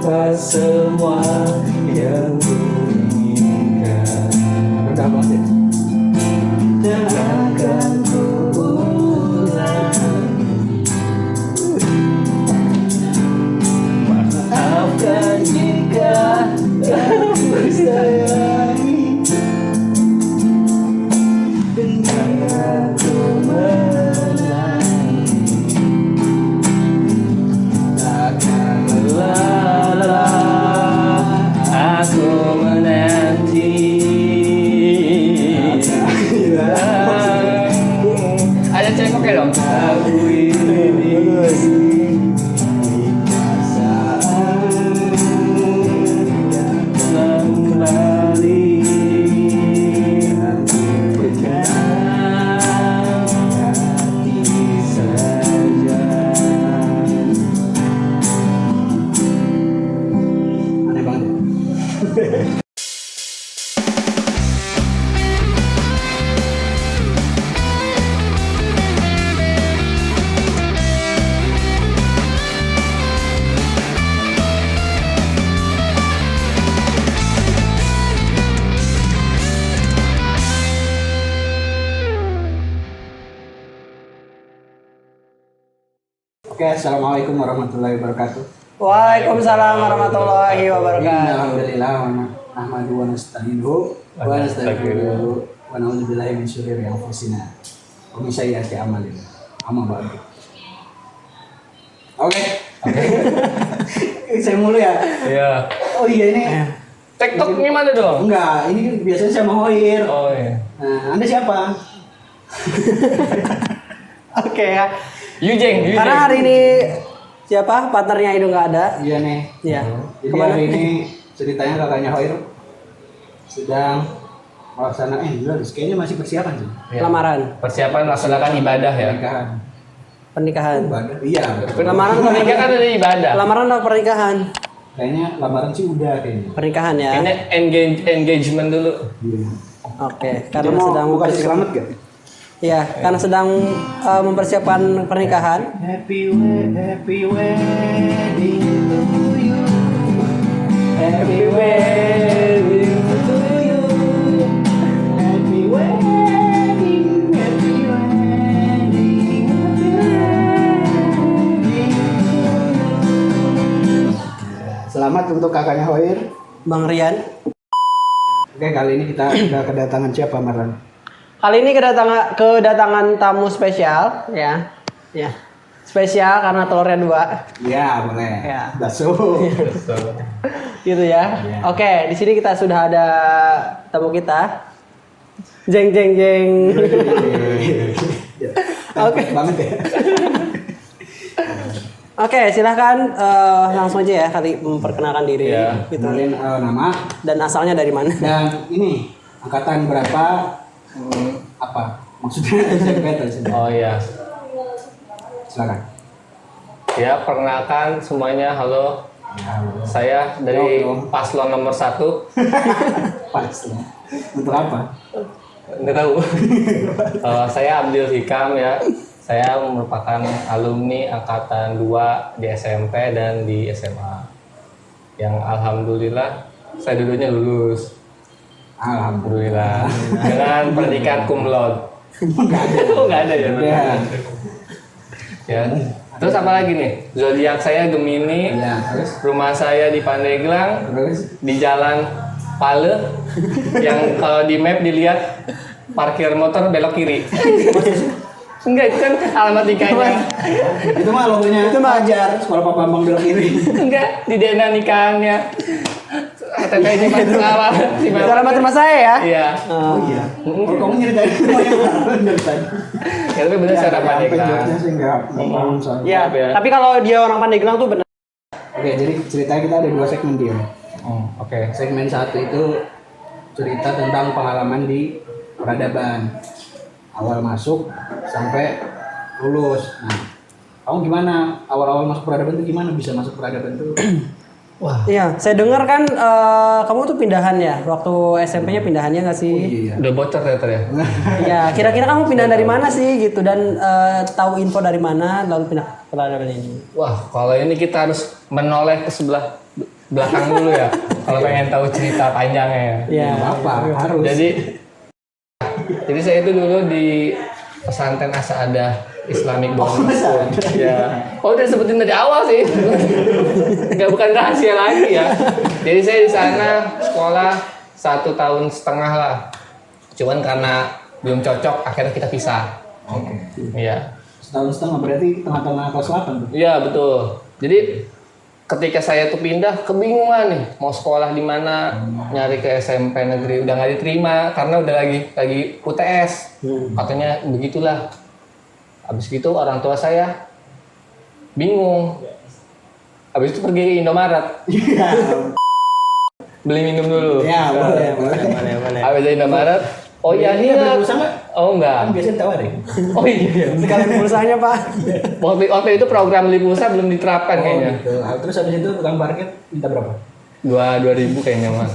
dapat semua yang ku inginkan. Udah banget. Dan akan ku ulangi. Maafkan jika aku sayangi. Dengan aku menangi. Takkan lelah aku menanti. Ada cek oke dong. Aku ini perasaan kembali. Hati saja. Aneh banget. Oke, assalamualaikum warahmatullahi wabarakatuh. Waalaikumsalam warahmatullahi wabarakatuh. Alhamdulillah wa nahmaduhu wa nasta'inuhu wa nastaghfiruh wa na'udzubillahi min syururi anfusina wa min sayyiati a'malina. Amma ba'du. Oke. Saya mulu ya. Iya. Oh iya ini. TikTok gimana dong? Enggak, ini kan biasanya sama Hoir. Oh iya. Nah, Anda siapa? Oke ya. Yujeng. Karena hari ini siapa partnernya itu nggak ada. Iya nih. Iya. Jadi Kemana? hari ini ceritanya kakaknya Hoir sedang melaksanakan kayaknya masih persiapan sih. Iya. Lamaran, Persiapan melaksanakan ibadah ya. Pernikahan. pernikahan. Ibadah. Iya. Lamaran Pernikahan kan ada ibadah. Lamaran atau pernikahan? Kayaknya lamaran sih udah kayaknya. Pernikahan ya. Ini engagement dulu. Iya. Oke, Karena karena sedang mau kasih selamat gak? ya, karena sedang mempersiapkan pernikahan. Happy wedding to you. Happy wedding to you. Happy wedding, happy wedding, happy wedding. Selamat untuk kakaknya Hoir. Bang Rian. Oke, kali ini kita udah kedatangan siapa, Marlan? Kali ini kedatangan tamu spesial ya. Ya. Spesial karena telurnya 2. Iya, boleh. Ya. Daso. Gitu ya. Iya. Oke, di sini kita sudah ada tamu kita. Jeng jeng jeng. Oke. Banget ya. Oke, silahkan langsung aja ya kali memperkenalkan diri Iya. gitu. Kenalin nama Dan asalnya dari mana? dan ini angkatan berapa? Apa? Maksudnya SMP atau SMP? Oh iya. Silakan. Ya, perkenalkan semuanya. Halo. Ya, halo. Saya dari Halo. paslon nomor 1. Pas ya. Untuk apa? Nggak tahu. Saya Abdul Hikam ya. Saya merupakan alumni angkatan 2 di SMP dan di SMA. Yang alhamdulillah saya dulunya lulus. Alhamdulillah. Dengan pendidikan cum laude. Enggak ada. Oh, nggak ada ya? Ya. Ya. Terus apa lagi nih? Zodiak saya Gemini. Ya, terus Rumah saya di Pandeglang, di Jalan Pale. Yang kalau di map dilihat parkir motor belok kiri. Enggak, itu kan alamat nikahnya. itu mah logonya itu mah ajar sekolah Pak Bambang belok kiri. Enggak, di DNA nikahannya. KTP ini awal. Itu alamat rumah saya ya. Iya. Oh iya. Oh, kamu nyeritain semua yang lalu dari tadi. Ya, tapi bener secara Pandeglang. Jawabnya sih enggak paham soalnya. Iya, Maaf ya. tapi kalau dia orang Pandeglang tuh benar. Oke, jadi ceritanya kita ada 2 segmen dia. Oh, oke. Segmen 1 itu cerita tentang pengalaman di peradaban. Awal masuk sampai lulus. Nah, kamu gimana? Awal-awal masuk peradaban itu gimana bisa masuk peradaban tuh? Wah. Iya, saya dengar kan kamu tuh pindahan ya. Waktu SMP-nya pindahannya nggak sih? Iya. Udah bocor ternyata ya. Iya, kira-kira kamu pindah dari mana sih gitu dan tahu info dari mana lalu pindah ke peradaban ini? Wah, kalau ini kita harus menoleh ke sebelah belakang dulu ya. Kalau pengen tahu cerita panjangnya ya. Iya. Apa harus. Jadi saya itu dulu di pesantren Asaadah Islamic Boarding School. Ya. Oh, udah sebutin dari awal sih. Nggak, bukan rahasia lagi ya. Jadi saya di sana sekolah 1,5 tahun lah. Cuman karena belum cocok, akhirnya kita pisah. Oke. Iya. 1,5 tahun berarti tengah-tengah kelas 8 tuh. Iya betul. Jadi ketika saya tuh pindah, kebingungan nih mau sekolah di mana, nyari ke SMP negeri udah nggak diterima karena udah lagi UTS. Katanya begitulah. Habis gitu orang tua saya bingung. Habis itu pergi ke Indomaret. Beli minum dulu. Ya, boleh. Habis dari Indomaret, oh iya Beli iya. pulsa nggak? Oh enggak. Kan biasanya tawarin. Oh iya. Sekalian pulsanya Pak. Waktu itu program beli pulsa belum diterapkan kayaknya. Gitu. Terus habis itu tukang parkir minta berapa? 2.000 kayaknya mas.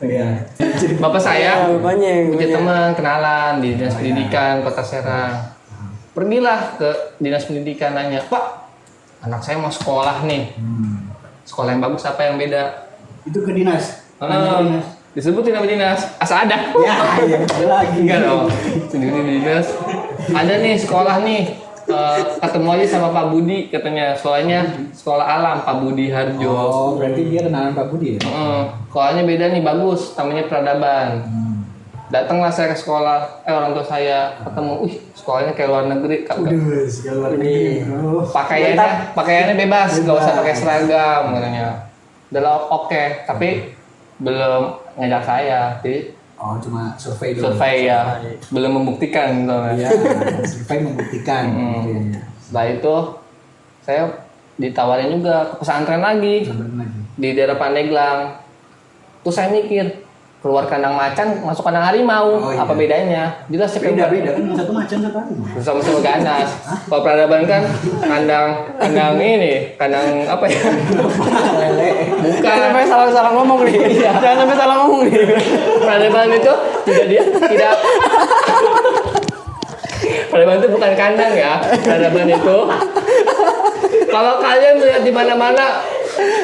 Iya. Bapak saya Bapaknya yang punya punya. teman kenalan di dinas pendidikan Kota Serang. Pergilah ke dinas pendidikan nanya, Pak, anak saya mau sekolah nih. Sekolah yang bagus apa yang beda? Itu ke dinas. Nanya ke dinas. Disebutin nama dinas, Asaadah. Ya, iya lagi. Enggak dong. Sendiri di dinas. Ada nih sekolah nih. Ketemu aja sama Pak Budi katanya. Sekolahnya sekolah alam Pak Budi Harjo. Oh, berarti dia kenalan Pak Budi ya? Sekolahnya beda nih, bagus. Namanya Peradaban. Datanglah saya ke sekolah. Orang tua saya ketemu. Sekolahnya kayak luar negeri. Udah, segala luar negeri. Bro. Pakaiannya bebas, nggak usah pakai seragam katanya. Udah lah, oke. Tapi belum ngajak saya. Jadi Oh, cuma survei dulu. survei ya, belum membuktikan gitu. Iya, survei membuktikan. Iya. Setelah itu saya ditawarin juga ke pesantren lagi Bener lagi. di daerah Pandeglang. Terus saya mikir, keluar kandang macan masuk kandang harimau, Oh, iya. apa bedanya? Jelas saya Beda keluar. kan satu macan satu harimau. Sama-sama ganas. Kalau Peradaban kan kandang ini, kandang apa ya? Lele. Bukan. Jangan sampai salah ngomong nih. Jangan sampai salah ngomong nih. Peradaban itu tidak Peradaban itu bukan kandang ya. Peradaban itu kalau kalian lihat di mana-mana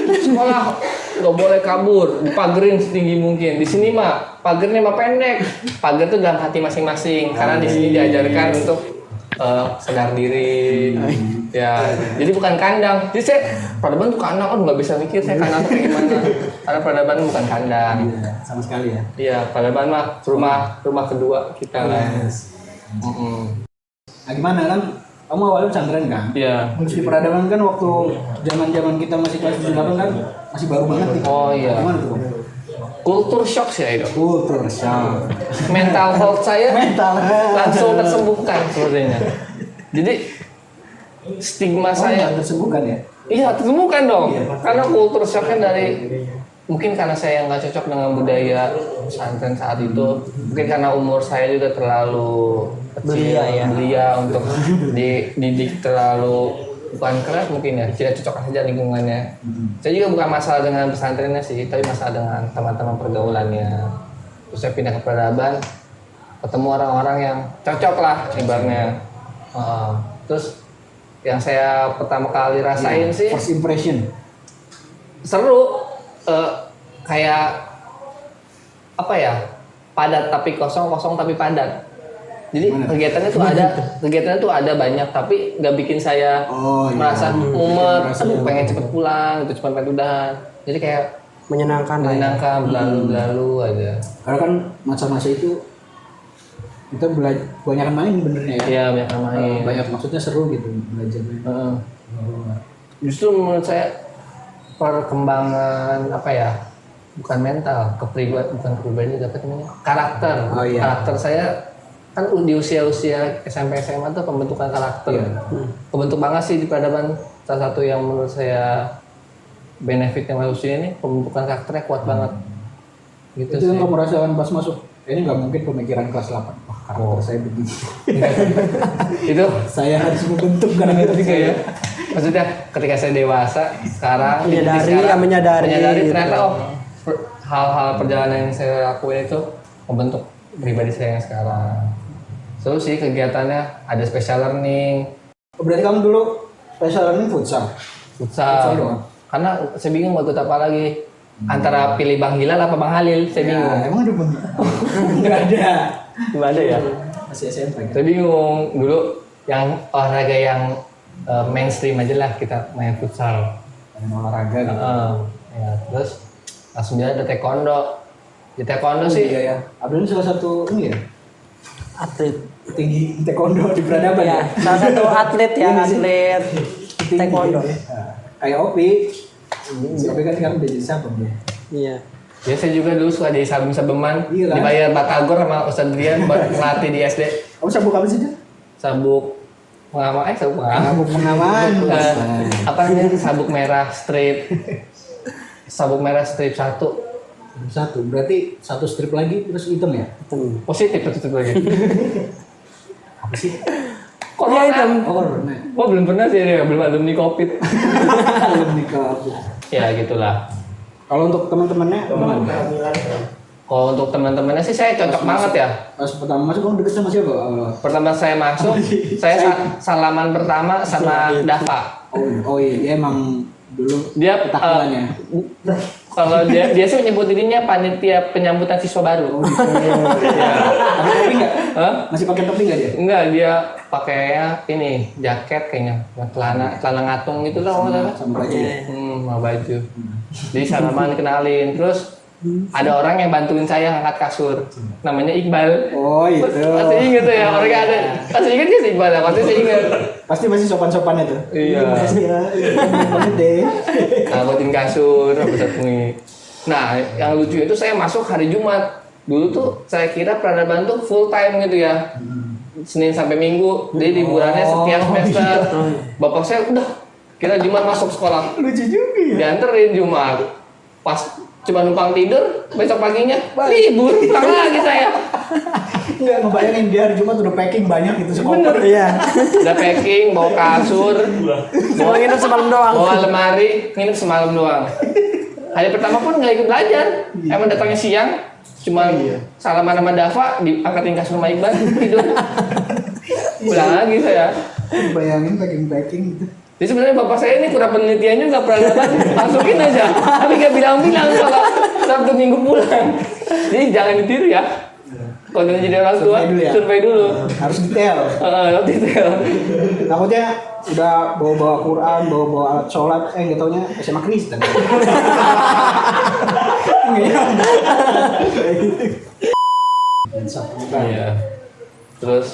sekolah nggak boleh kabur, dipagerin setinggi mungkin. Di sini mah pagernya mah pendek. Pagar itu dalam hati masing-masing karena di sini diajarkan untuk sadar diri. Ya, jadi bukan kandang. Jadi saya peradaban tuh kandang, nggak bisa mikir saya kandang tuh kayak gimana. Karena peradaban bukan kandang. Iya, sama sekali ya. Iya, peradaban mah rumah kedua kita lah. Yes. Nah, gimana kan? Kamu awalnya pesantren kan? Iya. Terus di peradaban kan waktu zaman kita masih kelas 8 kan masih baru banget nih. Oh iya. Gimana tuh? Kultur shock sih itu. Kultur shock. Mental health saya Mental langsung tersembuhkan sebenarnya. Jadi stigma saya tersembuhkan ya? iya tersembuhkan dong. Iya. Karena kultur shocknya dari mungkin karena saya nggak cocok dengan budaya pesantren saat itu, mungkin karena umur saya juga terlalu kecil, belia untuk dididik terlalu bukan keras mungkin ya, tidak cocok saja lingkungannya. Saya juga bukan masalah dengan pesantrennya sih, tapi masalah dengan teman-teman pergaulannya. Terus saya pindah ke Peradaban, ketemu orang-orang yang cocok lah ibaratnya. Terus yang saya pertama kali rasain sih First impression. seru, kayak apa ya, padat tapi kosong, kosong tapi padat. Jadi kegiatannya tuh ada banyak, tapi nggak bikin saya merasa mumet, aduh pengen cepet pulang, itu cuma pengen udahan. Jadi kayak Menyenangkan lah ya. menyenangkan, berlalu aja. Karena kan masa-masa itu kita banyak main benernya ya. Iya, banyak main. Banyak maksudnya seru gitu belajar main. Justru menurut saya perkembangan apa ya, bukan mental, bukan kepribadian, tapi namanya karakter. Oh, iya. Karakter saya kan di usia-usia SMP SMA tuh pembentukan karakter. Kebentuk banget sih di Peradaban. Salah satu yang menurut saya benefitnya masuk sini nih, pembentukan karakternya kuat banget. Gitu Itu sih. yang kamu rasakan pas masuk. Ini nggak mungkin pemikiran kelas 8. Wah, karakter saya begini. Itu Saya harus membentuk karakter juga saya. ya. Maksudnya ketika saya dewasa sekarang di titik sekarang, menyadari ternyata hal-hal perjalanan yang saya lakuin itu membentuk pribadi saya yang sekarang. Terus sih kegiatannya ada special learning. Berarti kamu dulu special learning futsal doang? Karena saya bingung mau ikut apa lagi. Antara pilih Bang Hilal apa Bang Halil, saya bingung. Emang ada Bang? Nggak ada. Nggak ada ya? Masih SMP kan? Saya bingung. Dulu yang olahraga yang mainstream aja lah, kita main futsal. Main olahraga gitu. Ya, terus langsung dia ada taekwondo. Di taekwondo sih. Iya ya. Abdul ini salah satu ini ya? Atlet. Tinggi taekwondo di peradaban ya? Salah satu atlet ya, atlet taekwondo. Kayak Opi. Si Opi kan sekarang udah jadi sabun dia. Iya. Ya saya juga dulu suka jadi sabung-sabeman. Iya, Dibayar Batagor sama Ustadz Drian buat ngelatih di SD. Kamu sabuk apa sih, Jan? Sabuk pengaman, sabuk pengaman. Sabuk pengaman. Apa namanya? Sabuk merah strip. Sabuk merah strip 1. Satu, berarti satu strip lagi terus hitam ya? Positif itu lagi. Apa sih? Iya hitam. Oh, nah. Oh belum pernah sih dia, belum alumni COVID. Belum nikah. Ya gitulah. Kalau untuk teman-temannya, Kalau untuk teman-temannya sih saya cocok banget ya. pas pertama masuk kamu deket sama siapa? Pertama saya masuk, saya salaman pertama sama Dava. Oh iya, dia emang dulu Dia takwaannya. kalau dia sih menyebut dirinya panitia penyambutan siswa baru. Iya. Pakai topi nggak? Hah? Masih pakai topi nggak dia? Enggak, dia pakainya ini jaket kayaknya, celana ngatung gitu lah kalau Sama baju ya? sama baju. Jadi salaman kenalin, terus ada orang yang bantuin saya angkat kasur, namanya Iqbal. Oh itu. Masih inget tuh ya, orangnya ada. Masih inget gak sih Iqbal? Pasti saya inget. Pasti masih sopan-sopannya tuh. Iya. Makasih ya. Banget deh. Angkutin kasur, sampai Nah, yang lucu itu saya masuk hari Jumat. Dulu tuh saya kira peradaban tuh full time gitu ya. Senin sampai Minggu, jadi liburannya setiap semester. Bapak saya udah kira Jumat masuk sekolah. Lucu juga ya. Dianterin Jumat. Pas cuma numpang tidur, besok paginya libur, pulang lagi saya. Nggak ngebayangin dia hari Jumat udah packing banyak gitu sekolah. Iya. Udah packing, bawa kasur, Cuma nginep semalam doang. bawa lemari, nginep semalam doang. Hari pertama pun nggak ikut belajar, emang datangnya siang, cuma salaman sama Dava, diangkatin kasur sama Iqbal, tidur. Pulang lagi saya. Bayangin packing gitu. Jadi sebenarnya bapak saya ini kurang penelitiannya nggak pernah dapat, masukin aja, tapi nggak bilang-bilang kalau Sabtu Minggu pulang. Jadi jangan ditiru ya. Kalau jadi orang tua, survei dulu. Harus detail. Detail. Takutnya udah bawa-bawa Quran, bawa-bawa alat sholat, nggak taunya SMA Kristen. Iya. Terus,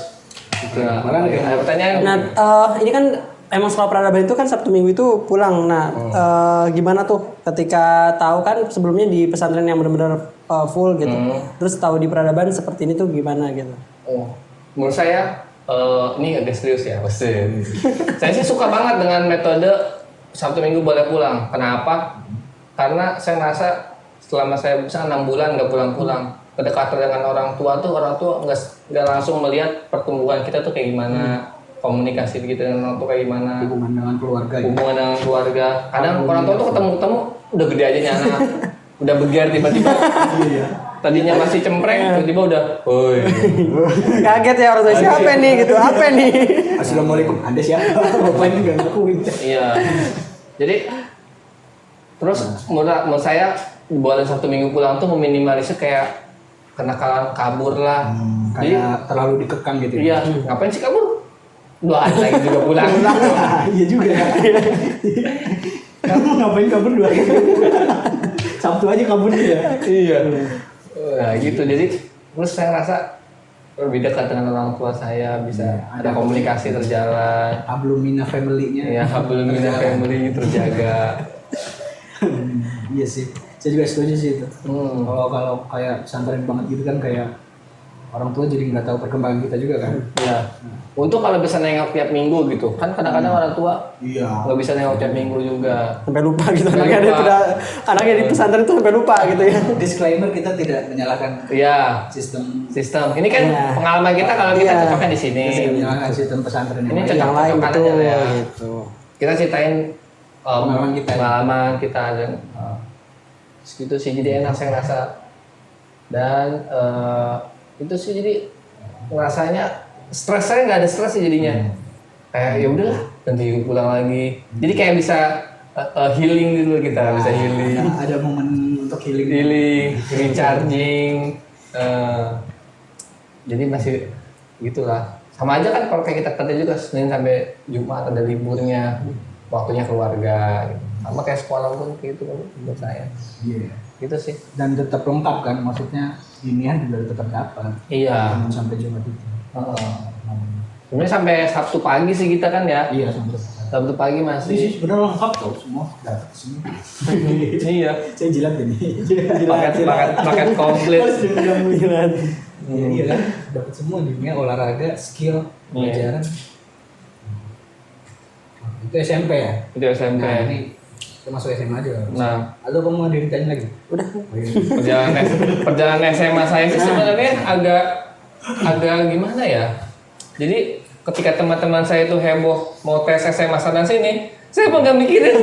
ada pertanyaan? Nah, ini kan emang sekolah peradaban itu kan Sabtu Minggu itu pulang. Nah, gimana tuh ketika tahu kan sebelumnya di pesantren yang benar-benar full gitu. Terus tahu di peradaban seperti ini tuh gimana gitu? Oh, menurut saya ini agak serius ya, pasti. Saya sih suka banget dengan metode Sabtu Minggu boleh pulang. Kenapa? Karena saya merasa selama saya bisa 6 bulan nggak pulang-pulang, kedekatan dengan orang tua nggak langsung melihat pertumbuhan kita tuh kayak gimana, komunikasi kita dengan orang tua kayak gimana, Hubungan dengan keluarga. hubungan dengan keluarga. Kadang orang tua tuh ketemu udah gede aja nih anak, udah begar tiba-tiba. Tadinya masih cempreng, tiba-tiba udah, woi. Kaget ya orang tua, siapa nih gitu, apa nih? Assalamualaikum. Anda siapa? Bapak ini nggak ngakuin. Iya. Jadi terus menurut saya boleh Sabtu Minggu pulang tuh meminimalisir kayak kenakalan kabur lah. Jadi Kayak terlalu dikekang gitu. iya, ngapain sih kabur? 2 hari lagi juga pulang. Iya juga. Kamu ngapain kabur 2 hari? Sabtu aja kabur ya. Iya. Nah gitu. Jadi terus saya rasa lebih dekat dengan orang tua saya, bisa ada komunikasi terjalan. Ablumina family-nya. Ya, hablum minal family terjaga. Iya sih. Saya juga setuju sih itu. Kalau kayak pesantren banget gitu kan kayak orang tua jadi nggak tahu perkembangan kita juga kan. Ya. Untuk kalau bisa nengok tiap minggu gitu, kan kadang-kadang orang tua Iya. nggak bisa nengok tiap minggu juga. Sampai lupa gitu. Sampai Anaknya lupa. udah anaknya di pesantren itu sampai lupa gitu ya. Disclaimer, kita tidak menyalahkan Iya. sistem Ini kan pengalaman kita kalau kita cocoknya di sini. menyalahkan sistem pesantren Ini yang lain. cocok Yang lain cocokan betul aja ya. gitu. kita ceritain Pengalaman kita. dan segitu sih, jadi enak saya ngerasa. Dan itu sih jadi rasanya stres, saya nggak ada stres sih jadinya. Kayak ya udahlah, nanti pulang lagi. Jadi kayak bisa healing gitu kita, bisa healing. Ada momen untuk healing. Recharging. Jadi masih gitulah. Sama aja kan kalau kayak kita kerja juga Senin sampai Jumat ada liburnya, waktunya keluarga. Gitu. Sama kayak sekolah pun gitu kan buat saya. Iya. Gitu sih. Dan tetap lengkap kan, maksudnya inian juga tetap dapat. Iya. Sampai Jumat itu. Sebenarnya sampai Sabtu pagi sih kita kan ya. Iya, sampai Sabtu pagi sih masih. sebenarnya lengkap tau, semua dapat semua. Iya. Saya jilat ini. Paket komplit. Iya kan, dapat semua dunia olahraga, skill, pelajaran. Itu SMP ya? Itu SMP. Nah, ini kita masuk SMA aja. Nah, Atau kamu mau ditanya lagi? Udah. perjalanan SMA saya sih sebenarnya agak gimana ya. Jadi ketika teman-teman saya itu heboh mau tes SMA sana sini, saya pun nggak mikirin,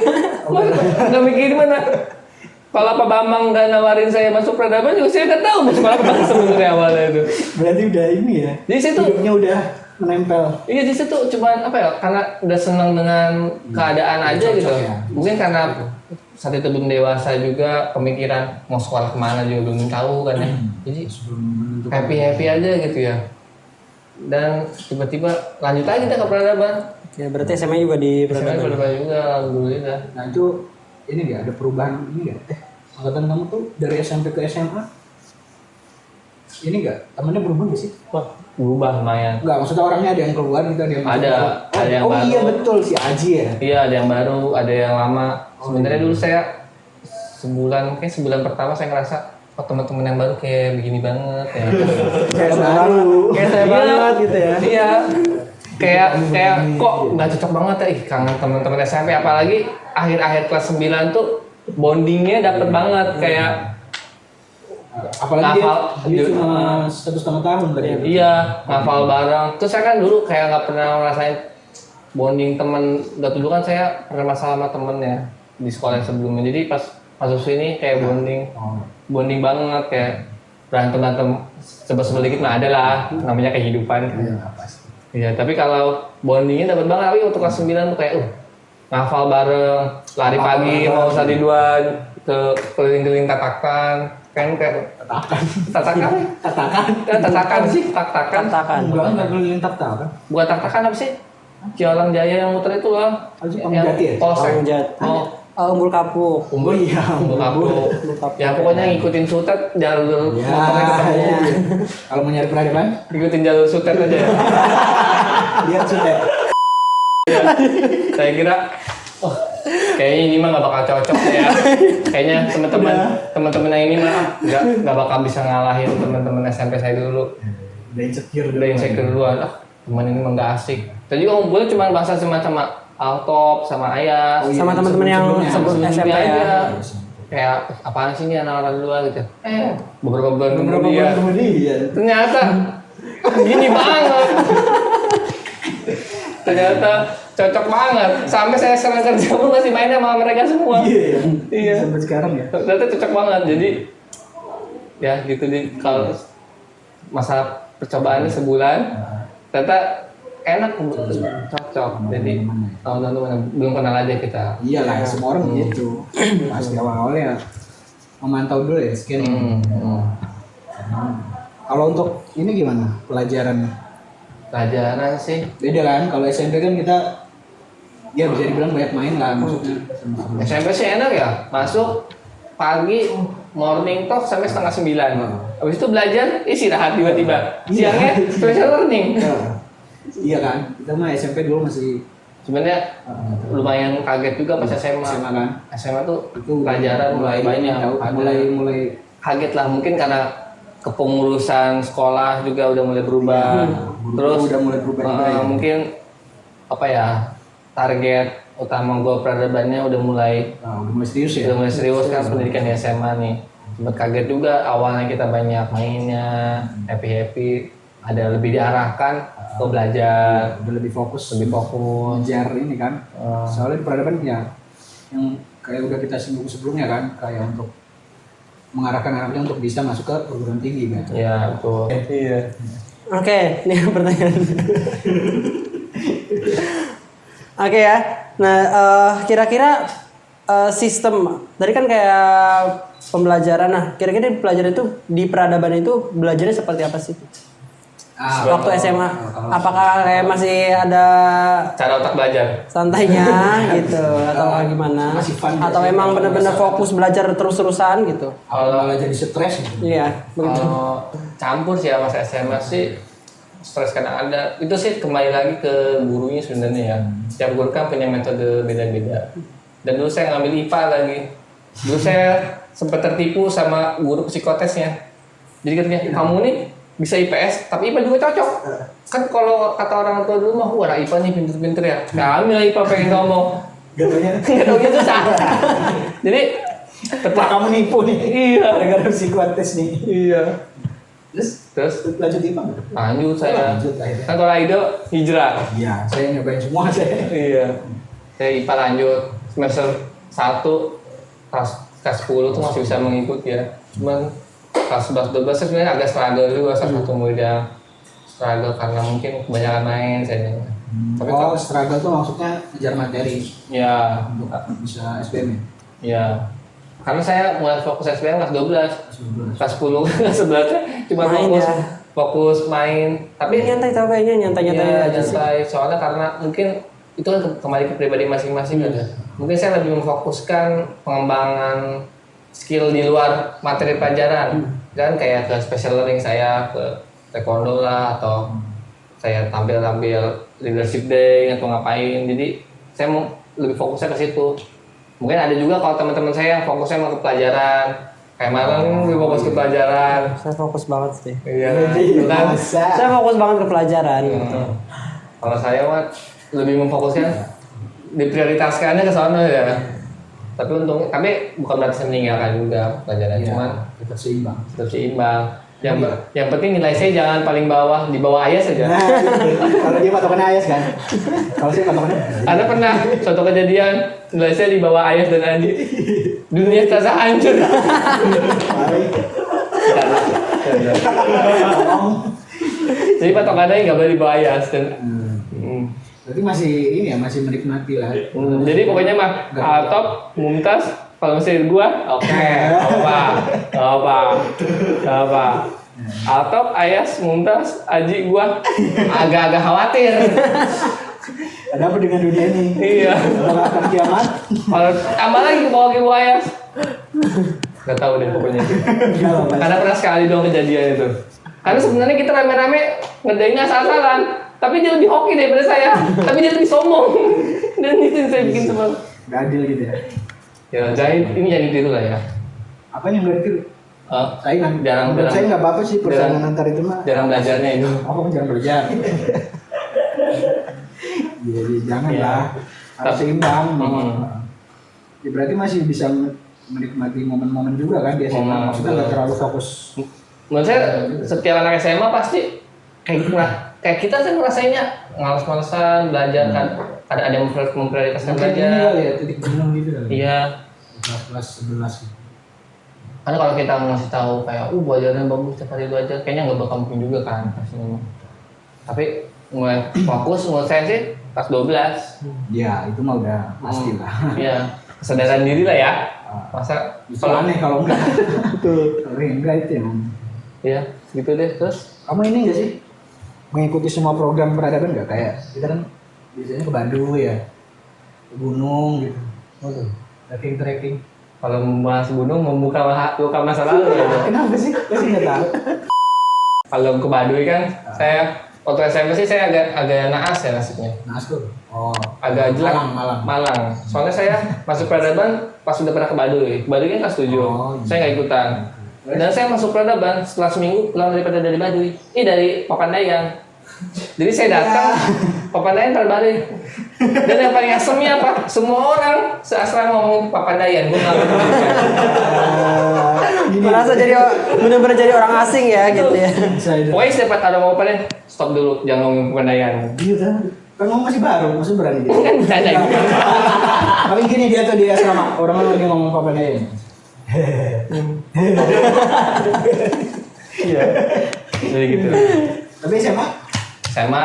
nggak mikirin mana. Kalau Pak Bambang nggak nawarin saya masuk peradaban juga saya nggak tahu masuk apa sebenarnya awalnya itu. Berarti udah ini ya? Jadi situ hidupnya udah menempel. Iya di situ cuman apa ya, karena udah senang dengan keadaan aja Cocok gitu. ya. Mungkin karena saat itu belum dewasa juga, pemikiran mau sekolah kemana juga belum tahu kan ya. Jadi happy aja gitu ya. Dan tiba-tiba lanjut lagi kita ke peradaban. Ya berarti SMA juga di Peradaban peradaban. juga alhamdulillah. Nah itu ini nggak ada perubahan ini nggak? Angkatan kamu tuh dari SMP ke SMA ini nggak? Temennya berubah nggak sih? Wah, berubah lumayan. Nggak, maksudnya orangnya ada yang keluar gitu, ada yang masuk. Ada yang baru. Iya betul si Aji ya. Iya, ada yang baru, ada yang lama. Sebenarnya dulu saya sebulan pertama saya ngerasa oh teman-teman yang baru kayak begini banget ya. Kayak baru. Kayak saya Iya. banget gitu ya. Iya. Kayak kok nggak cocok banget ya, kangen teman-teman SMP, apalagi akhir-akhir kelas 9 tuh bondingnya dapet banget kayak Apalagi dia Ngafal. cuma 1,5 tahun tadi. iya ngafal bareng. Terus saya kan dulu kayak nggak pernah ngerasain bonding temen. Dulu kan saya pernah masalah sama temennya di sekolah yang sebelumnya. Jadi pas masuk sini kayak bonding banget, kayak berantem sebel-sebel dikit mah ada lah, namanya kehidupan. Iya pasti. Iya, tapi kalau bondingnya dapat banget. Tapi waktu kelas 9 tuh kayak ngafal bareng, lari pagi mau usah diduan ke keliling-keliling tatakan. Kan kayak tatakan sih, tatakan. Enggak keliling tatakan. Buat tatakan apa sih? Jalan Jaya yang muter itu loh. Itu Pamjati ya? Polsek. Oh, Umbul Kapuk. Umbul iya, Kapuk. Ya pokoknya ngikutin sutet jalur Ya, motornya ketemu. iya. Kalau mau nyari peradaban, Ikutin jalur sutet aja ya. lihat sudah. Saya kira kayaknya ini mah nggak bakal cocok ya. Kayaknya teman-teman yang ini mah nggak bakal bisa ngalahin teman-teman SMP saya dulu. Udah insecure Duluan. Teman ini mah nggak asik. Tadi juga ngumpulnya cuma bahasa sama Altop sama Ayas. Sama teman-teman yang sebelum SMP ya. Kayak apaan sih ini anak-anak dua gitu. Beberapa bulan kemudian ternyata gini banget. Ternyata cocok banget. Sampai saya sekarang kerja pun masih main sama mereka semua. Iya. Sampai sekarang ya. Ternyata cocok banget. Jadi ya gitu deh. Kalau masa percobaannya sebulan, ternyata enak, cocok. Jadi teman-teman belum kenal aja kita. Iyalah, semua orang gitu. Pasti awal-awalnya memantau dulu ya scanning. Kalau untuk ini gimana pelajaran? Pelajaran sih Beda kan, kalau SMP kan kita ya bisa dibilang banyak main lah maksudnya. SMP sih enak ya, masuk pagi morning talk sampai 8:30. Habis itu belajar, istirahat tiba-tiba. Siangnya special learning. Iya kan, kita mah SMP dulu masih Sebenarnya lumayan kaget juga pas SMA. SMA kan. SMA tuh Itu pelajaran mulai banyak. mulai Kaget lah, mungkin karena kepengurusan sekolah juga udah mulai berubah. Terus udah mulai berubah juga ya. mungkin apa ya, target utama gue peradabannya udah mulai serius ya. udah mulai serius kan, pendidikan di SMA nih. Sempat kaget juga awalnya kita banyak mainnya, happy ada lebih diarahkan ke belajar, Udah lebih fokus lebih fokus. ngejar ini kan. Soalnya di peradaban ya yang kayak udah kita singgung sebelumnya kan, kayak untuk mengarahkan anaknya untuk bisa masuk ke perguruan tinggi kan. Ya betul. Iya. Oke, ini pertanyaan. Oke ya. Nah, kira-kira sistem tadi kan kayak pembelajaran. Nah, kira-kira di pelajaran itu di peradaban itu belajarnya seperti apa sih? Waktu SMA, apakah kayak masih ada Cara otak belajar. santainya gitu atau gimana? Masih fun Atau biasanya. emang benar-benar fokus belajar terus-terusan gitu? Kalau malah jadi stres gitu. Iya, begitu. Kalau campur sih ya masa SMA sih stres kadang ada. Itu sih kembali lagi ke gurunya sebenarnya ya. Setiap guru kan punya metode beda-beda. Dan dulu saya ngambil IPA lagi. Dulu saya sempat tertipu sama guru psikotesnya. Jadi katanya kamu nih bisa IPS, tapi IPA juga cocok. Kan kalau kata orang tua dulu mah, wah anak IPA nih pinter-pinter ya. Kami lah IPA pengen ngomong. Gak tau gitu susah. Jadi tetap kamu nipu nih. iya. Gara-gara psikotes nih. Iya. Terus Terus lanjut IPA nggak? lanjut saya. Lanjut akhirnya. Kan kalau Aido hijrah. Iya, saya nyobain semua saya. Iya. Saya IPA lanjut semester 1 kelas 10 tuh masih bisa mengikuti ya. Cuman kelas 11 12 saya sebenarnya agak struggle juga salah satu murid yang struggle karena mungkin kebanyakan main saya. Tapi Oh, struggle tuh maksudnya ngejar materi ya, untuk bisa SBM ya? ya. Karena saya mulai fokus SBM kelas 12. 12. Kelas 10 kelas 11 cuma Main fokus ya. fokus main. Tapi Nyantai tau kayaknya nyantai-nyantai iya, aja sih. nyantai. Soalnya karena mungkin itu kan kembali ke pribadi masing-masing kan ya. Mungkin saya lebih memfokuskan pengembangan skill di luar materi pelajaran. Kan kayak ke special learning saya ke taekwondo lah atau saya tampil leadership day atau ngapain. Jadi saya mau lebih fokusnya ke situ. Mungkin ada juga kalau teman-teman saya yang fokusnya mau ke pelajaran. Kayak Marlon lebih fokus ke pelajaran. Saya fokus banget sih. Iya. Kan? Masa? Saya fokus banget ke pelajaran gitu. Kalau saya mah lebih memfokuskan diprioritaskannya ke sana ya. Tapi bukan berarti saya meninggalkan juga pelajaran, Iya, cuman tetap seimbang. tetap seimbang. Yang penting nilai saya jangan paling bawah, di bawah ayas saja. Nah, kalau dia patokannya ayas kan. Kalau saya patokannya. Ada pernah suatu kejadian nilai saya di bawah ayas dan Andi. Dunia terasa hancur. Jadi patokannya nggak boleh di bawah ayas dan. Berarti masih ini ya, masih menikmati lah. Jadi pokoknya mah top, mumtaz, kalau mesin gua, oke, apa. Atop, ayas, mumtaz, aji gua agak-agak khawatir. Ada apa dengan dunia ini? Iya. Kalau nggak akan kiamat? Kalau tambah lagi ke bawah ayas. Gak tahu deh pokoknya. Karena pernah sekali dong kejadian itu. Karena sebenarnya kita rame-rame ngerjainnya asal-asalan. Tapi dia lebih hoki daripada saya. Tapi dia lebih sombong. Dan itu yang saya bikin sebel. Nggak adil gitu ya. Ya, jadi ini jadi ditiru lah ya. Apa yang nggak ditiru? Saingan. Jarang- Menurut jarang. saya nggak apa-apa sih persaingan antar itu mah. Jarang belajarnya itu. Aku kan jangan belajar. Jadi jangan Iya. lah. Harus seimbang. Hmm. Ya, berarti masih bisa menikmati momen-momen juga kan di SMA. Momen. Maksudnya nggak terlalu fokus. Menurut saya setiap anak SMA pasti kayak kita sih ngerasainnya males-malesan belajar kan. Ada yang memprioritaskan Mungkin ini belajar. kali ya, titik jenuh gitu kali. Iya. Kelas 11 gitu. Karena kalau kita ngasih tahu kayak, belajarnya bagus setiap hari belajar, kayaknya nggak bakal mungkin juga kan pastinya. Tapi mulai fokus menurut saya sih kelas 12. Ya itu mah udah pasti lah. Iya, kesadaran diri lah ya. Masa Itu aneh kalau enggak. Betul. Kalau enggak itu yang. Iya, gitu deh. Terus Kamu ini enggak sih mengikuti semua program peradaban enggak? Kayak kita kan biasanya ke Bandung ya, ke gunung gitu. Trekking. kalau membahas gunung membuka luka masa lalu ya. Kenapa sih? Saya nggak tahu. Kalau ke Baduy kan, saya waktu SMP sih saya agak naas ya nasibnya. Naskur. Oh. Agak jelek. Malang. Soalnya saya masuk peradaban pas sudah pernah ke Baduy. Baduy kan kelas 7. Oh, iya. Saya nggak ikutan. Dan saya masuk peradaban setelah seminggu pulang dari Baduy. Dari Papandayan. Jadi saya datang Papandayan terbalik. Dan yang paling asemnya apa? Semua orang seasrama ngomong Papandayan. Gue nggak ngerti. Merasa jadi benar-benar jadi orang asing ya gitu ya. Bisa itu. Pokoknya setiap ada mau panen stop dulu, jangan ngomongin pegadaian. Iya kan? Kan ngomong masih baru, masih berani dia. Kan bercanda gitu. Paling gini dia tuh dia sama orang lagi ngomong Papanayan. Iya. Jadi gitu. Tapi SMA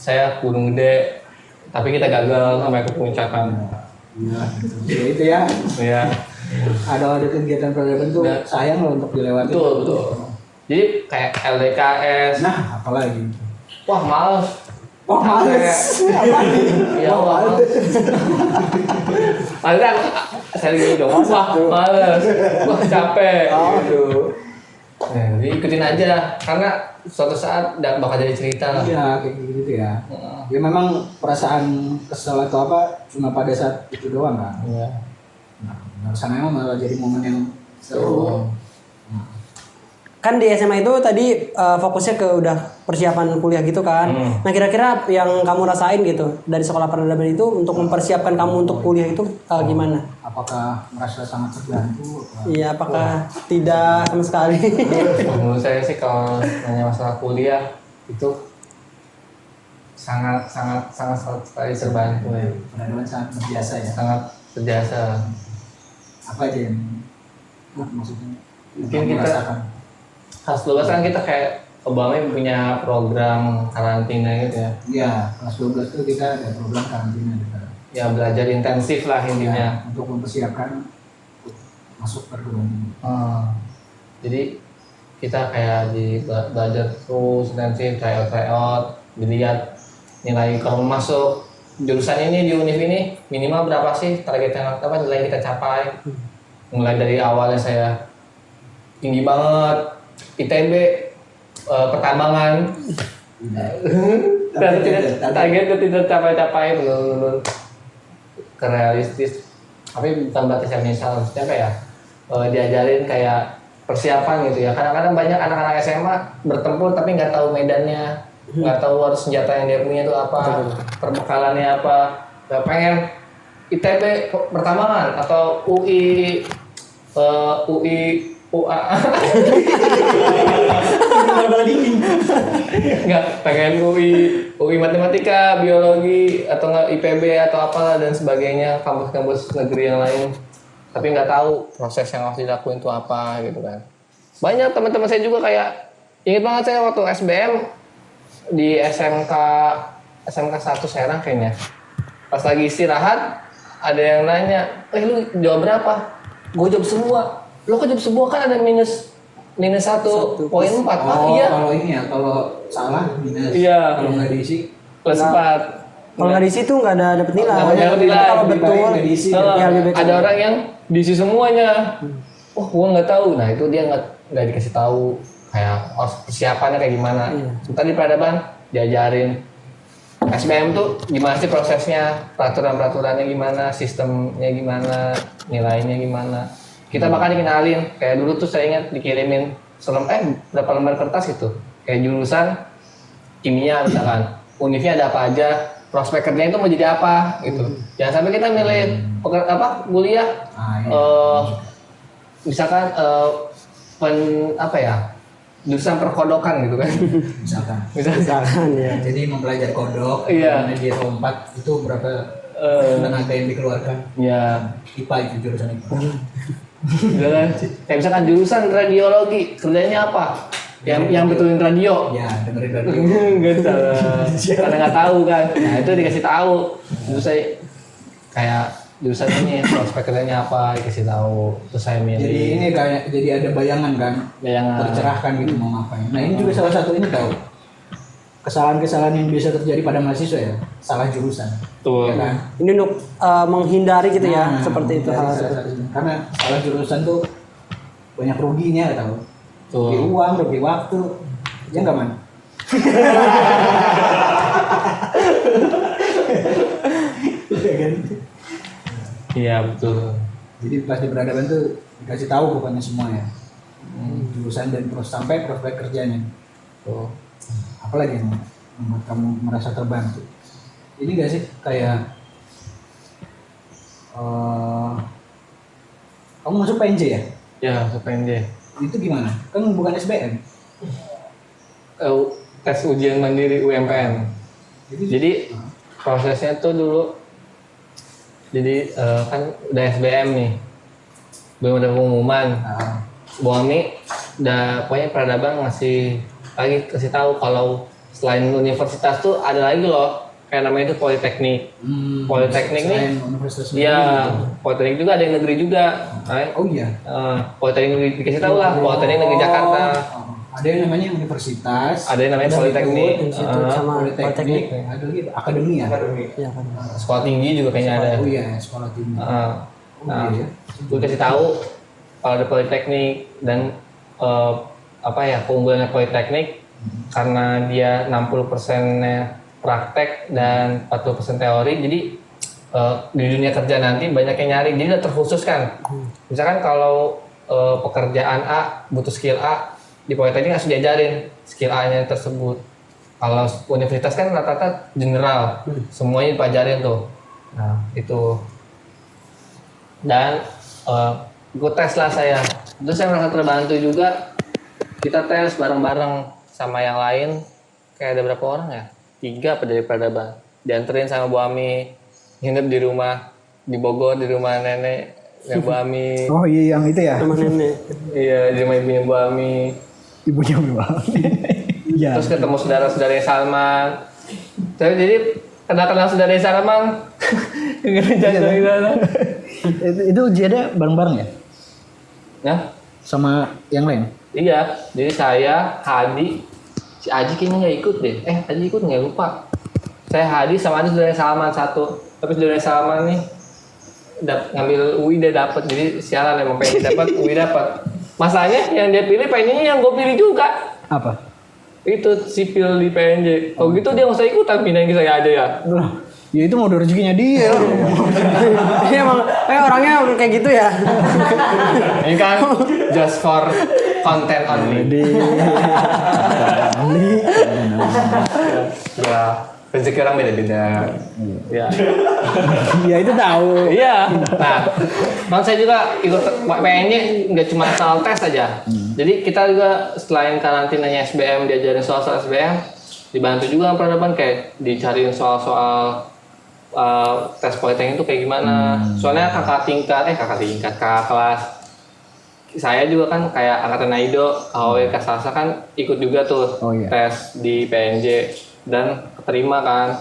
saya Gunung Gede, tapi kita gagal sampai ke puncak kan. Iya, ya itu ya. Iya. Ada kegiatan peradaban tuh Nah. sayang loh untuk dilewati. Betul. Jadi kayak LDKS. Nah, apalagi? Wah, males. Oh, males. Iya, males. Malah saya gini dong. Wah, males. Wah, capek. Gitu. Nah, jadi ikutin aja karena suatu saat bakal jadi cerita lah. Iya, kayak gitu ya. Ya memang perasaan kesel atau apa cuma pada saat itu doang kan. Iya. Nah, sana emang malah jadi momen yang seru. Kan di SMA itu tadi fokusnya ke udah persiapan kuliah gitu kan. Nah kira-kira yang kamu rasain gitu dari sekolah peradaban itu untuk mempersiapkan kamu untuk kuliah itu gimana? Apakah merasa sangat terbantu? Iya, apakah tidak sama sekali? Menurut saya sih kalau nanya masalah kuliah itu sangat sekali terbantu ya. Peradaban sangat berbiasa ya. Sangat berjasa. Apa aja yang maksudnya? Mungkin kamu kita rasakan? kelas 12 kan kita kayak Obama punya program karantina gitu ya. Iya, kelas 12 tuh kita ada program karantina gitu. Ya belajar intensif lah intinya. Ya, untuk mempersiapkan masuk perguruan tinggi. Jadi kita kayak belajar terus intensif, tryout, dilihat nilai kalau masuk jurusan ini di univ ini minimal berapa sih target yang apa nilai kita capai. Mulai dari awalnya saya tinggi banget ITB pertambangan dan target itu tidak capai belum kerealistis, tapi bukan batas yang misal siapa ya diajarin kayak persiapan gitu ya. Kadang-kadang banyak anak-anak SMA bertempur tapi nggak tahu medannya, nggak tahu harus senjata yang dia punya itu apa, perbekalannya apa. Nggak pengen ITB pertambangan atau UI UA nggak pengen UI matematika, biologi atau nggak IPB atau apalah dan sebagainya, kampus-kampus negeri yang lain, tapi nggak tahu proses yang harus dilakuin itu apa gitu kan. Banyak teman-teman saya juga kayak ingat banget saya waktu SBM di SMK 1 Serang kayaknya, pas lagi istirahat ada yang nanya, lu jawab berapa? Gue jawab semua. Lo kok jawab semua kan ada minus 1,4. Oh, Iya. kalau ini ya, kalau salah minus. Iya. Kalau nggak diisi Plus 4. Kalau nggak diisi tuh nggak ada dapet nilai. Nggak dapet nilai. Kalau Lebih betul, baik nggak diisi. ya lebih baik. Ada orang yang diisi semuanya. Oh, gua nggak tahu. Nah, itu dia nggak dikasih tahu kayak persiapannya kayak gimana. Sebentar di peradaban diajarin SBM tuh gimana sih prosesnya, peraturan-peraturannya gimana, sistemnya gimana, nilainya gimana. Kita bakal dikenalin, kayak dulu tuh saya ingat dikirimin berapa lembar kertas gitu, kayak jurusan kimia misalkan, univnya ada apa aja, prospek kerjanya itu mau jadi apa gitu. Jangan sampai kita milih kuliah, misalkan jurusan perkodokan gitu kan. misalkan ya. Jadi mempelajari kodok, Iya. dia lompat itu berapa tenaga yang dikeluarkan. Ya, IPA itu jurusan IPA. kayak misalkan jurusan radiologi, kerjanya apa? Yang betulin radio. Ya, dengerin radio. Gitu. Karena nggak tahu kan. Nah itu dikasih tahu. Terus saya kayak jurusan ini prospek kerjanya apa dikasih tahu. Terus saya milih. Jadi ini kayak jadi ada bayangan kan, Bayangan. tercerahkan gitu mau ngapain. Nah ini juga salah satu ini tahu kesalahan-kesalahan yang bisa terjadi pada mahasiswa ya, salah jurusan. Tuh. Ya kan? Ini untuk menghindari gitu ya, Nah, seperti itu dari hal salah seperti satunya. Karena salah jurusan tuh banyak ruginya tahu. Tuh. Rugi uang, rugi waktu. Ya enggak man? Iya kan? Iya betul. Jadi pas di peradaban tuh dikasih tahu pokoknya semua ya. Jurusan dan terus sampai prospek kerjanya. Tuh. Apalagi yang membuat kamu merasa terbantu? Ini gak sih kayak kamu masuk PNJ ya? Ya, PNJ. itu gimana? Kan bukan SBM. Tes ujian mandiri UMPN. Jadi prosesnya tuh dulu, jadi kan udah SBM nih, belum ada pengumuman. Bu Ami udah pokoknya peradaban kasih tahu kalau selain universitas tuh ada lagi loh, kayak namanya itu politeknik. Politeknik nih, iya, politeknik juga ada yang negeri juga. Oh iya. Politeknik negeri dikasih tahu lah, politeknik negeri Jakarta. Ada yang namanya universitas. Ada yang namanya politeknik. Institut sama politeknik. Ada lagi akademi ya. Iya kan. Sekolah tinggi juga kayaknya ada. Oh iya, sekolah tinggi. Nah, iya. gue kasih tahu kalau ada politeknik dan keunggulannya politeknik karena dia 60%-nya praktek dan 40% teori, jadi di dunia kerja nanti banyak yang nyari, jadi udah terkhusus kan. Misalkan kalau pekerjaan A butuh skill A, di politeknik langsung diajarin skill A-nya tersebut. Kalau universitas kan rata-rata general, semuanya dipelajarin tuh. Nah itu. Dan gue tes lah saya. Terus saya merasa terbantu juga. Kita tes bareng-bareng sama yang lain. Kayak ada berapa orang ya? 3 apa dari peradaban. Dianterin sama Bu Ami. Nginep di rumah di Bogor, di rumah nenek Bu Ami. Oh iya yang itu ya. Rumah nenek. Iya, di rumah ibunya Bu Ami. Ibunya Bu Ami. Iya. Terus ketemu saudara-saudaranya Salman. Terus jadi kenal saudara Salman. Jalan di sana. Itu ujiannya bareng-bareng ya? Nah, Sama yang lain? iya. Jadi saya, Hadi, si Aji kayaknya nggak ikut deh. Aji ikut nggak, lupa. Saya Hadi sama ada saudara Salman satu. Tapi saudara Salman nih ngambil UI dia dapat. Jadi sialan emang pengen dapat UI dapat. Masalahnya yang dia pilih pengennya yang gue pilih juga. Apa? Itu sipil di PNJ. Kalau gitu dia nggak usah ikutan, pindahin ke saya aja ya. Ya itu mau rezekinya dia. Iya emang kayak orangnya kayak gitu ya. Ini kan just for content only. Ya, rezeki orang beda-beda. Ya. Ya itu tahu. Iya. Nah, saya juga ikut PNJ nggak cuma soal tes aja. Jadi kita juga selain karantinanya SBM diajarin soal-soal SBM, dibantu juga sama peradaban kayak dicariin soal-soal tes politeknik itu kayak gimana. Soalnya kakak kelas saya juga kan kayak angkatan Naido, KW Kasasa kan ikut juga tuh tes di PNJ dan keterima kan.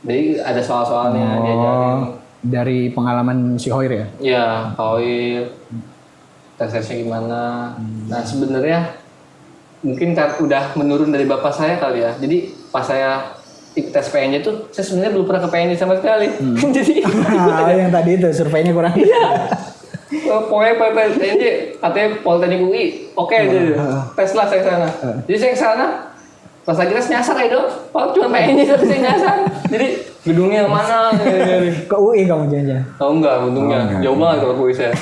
Jadi ada soal-soalnya diajarin. Dari pengalaman si Hoir ya? Iya, Hoir tesnya gimana. Nah sebenarnya mungkin kan udah menurun dari bapak saya kali ya. Jadi pas saya ikut tes PNJ tuh, saya sebenarnya belum pernah ke PNJ sama sekali. Jadi yang tadi itu surveinya kurang. iya. Pokoknya PNJ katanya Politeknik UI, oke aja. Tes lah saya ke sana. Jadi saya ke sana, pas lagi tes nyasar ya dong. Kalau cuma PNJ tapi saya nyasar. Jadi gedungnya yang mana? Ke UI kamu jangan. Oh enggak, untungnya jauh banget kalau UI saya.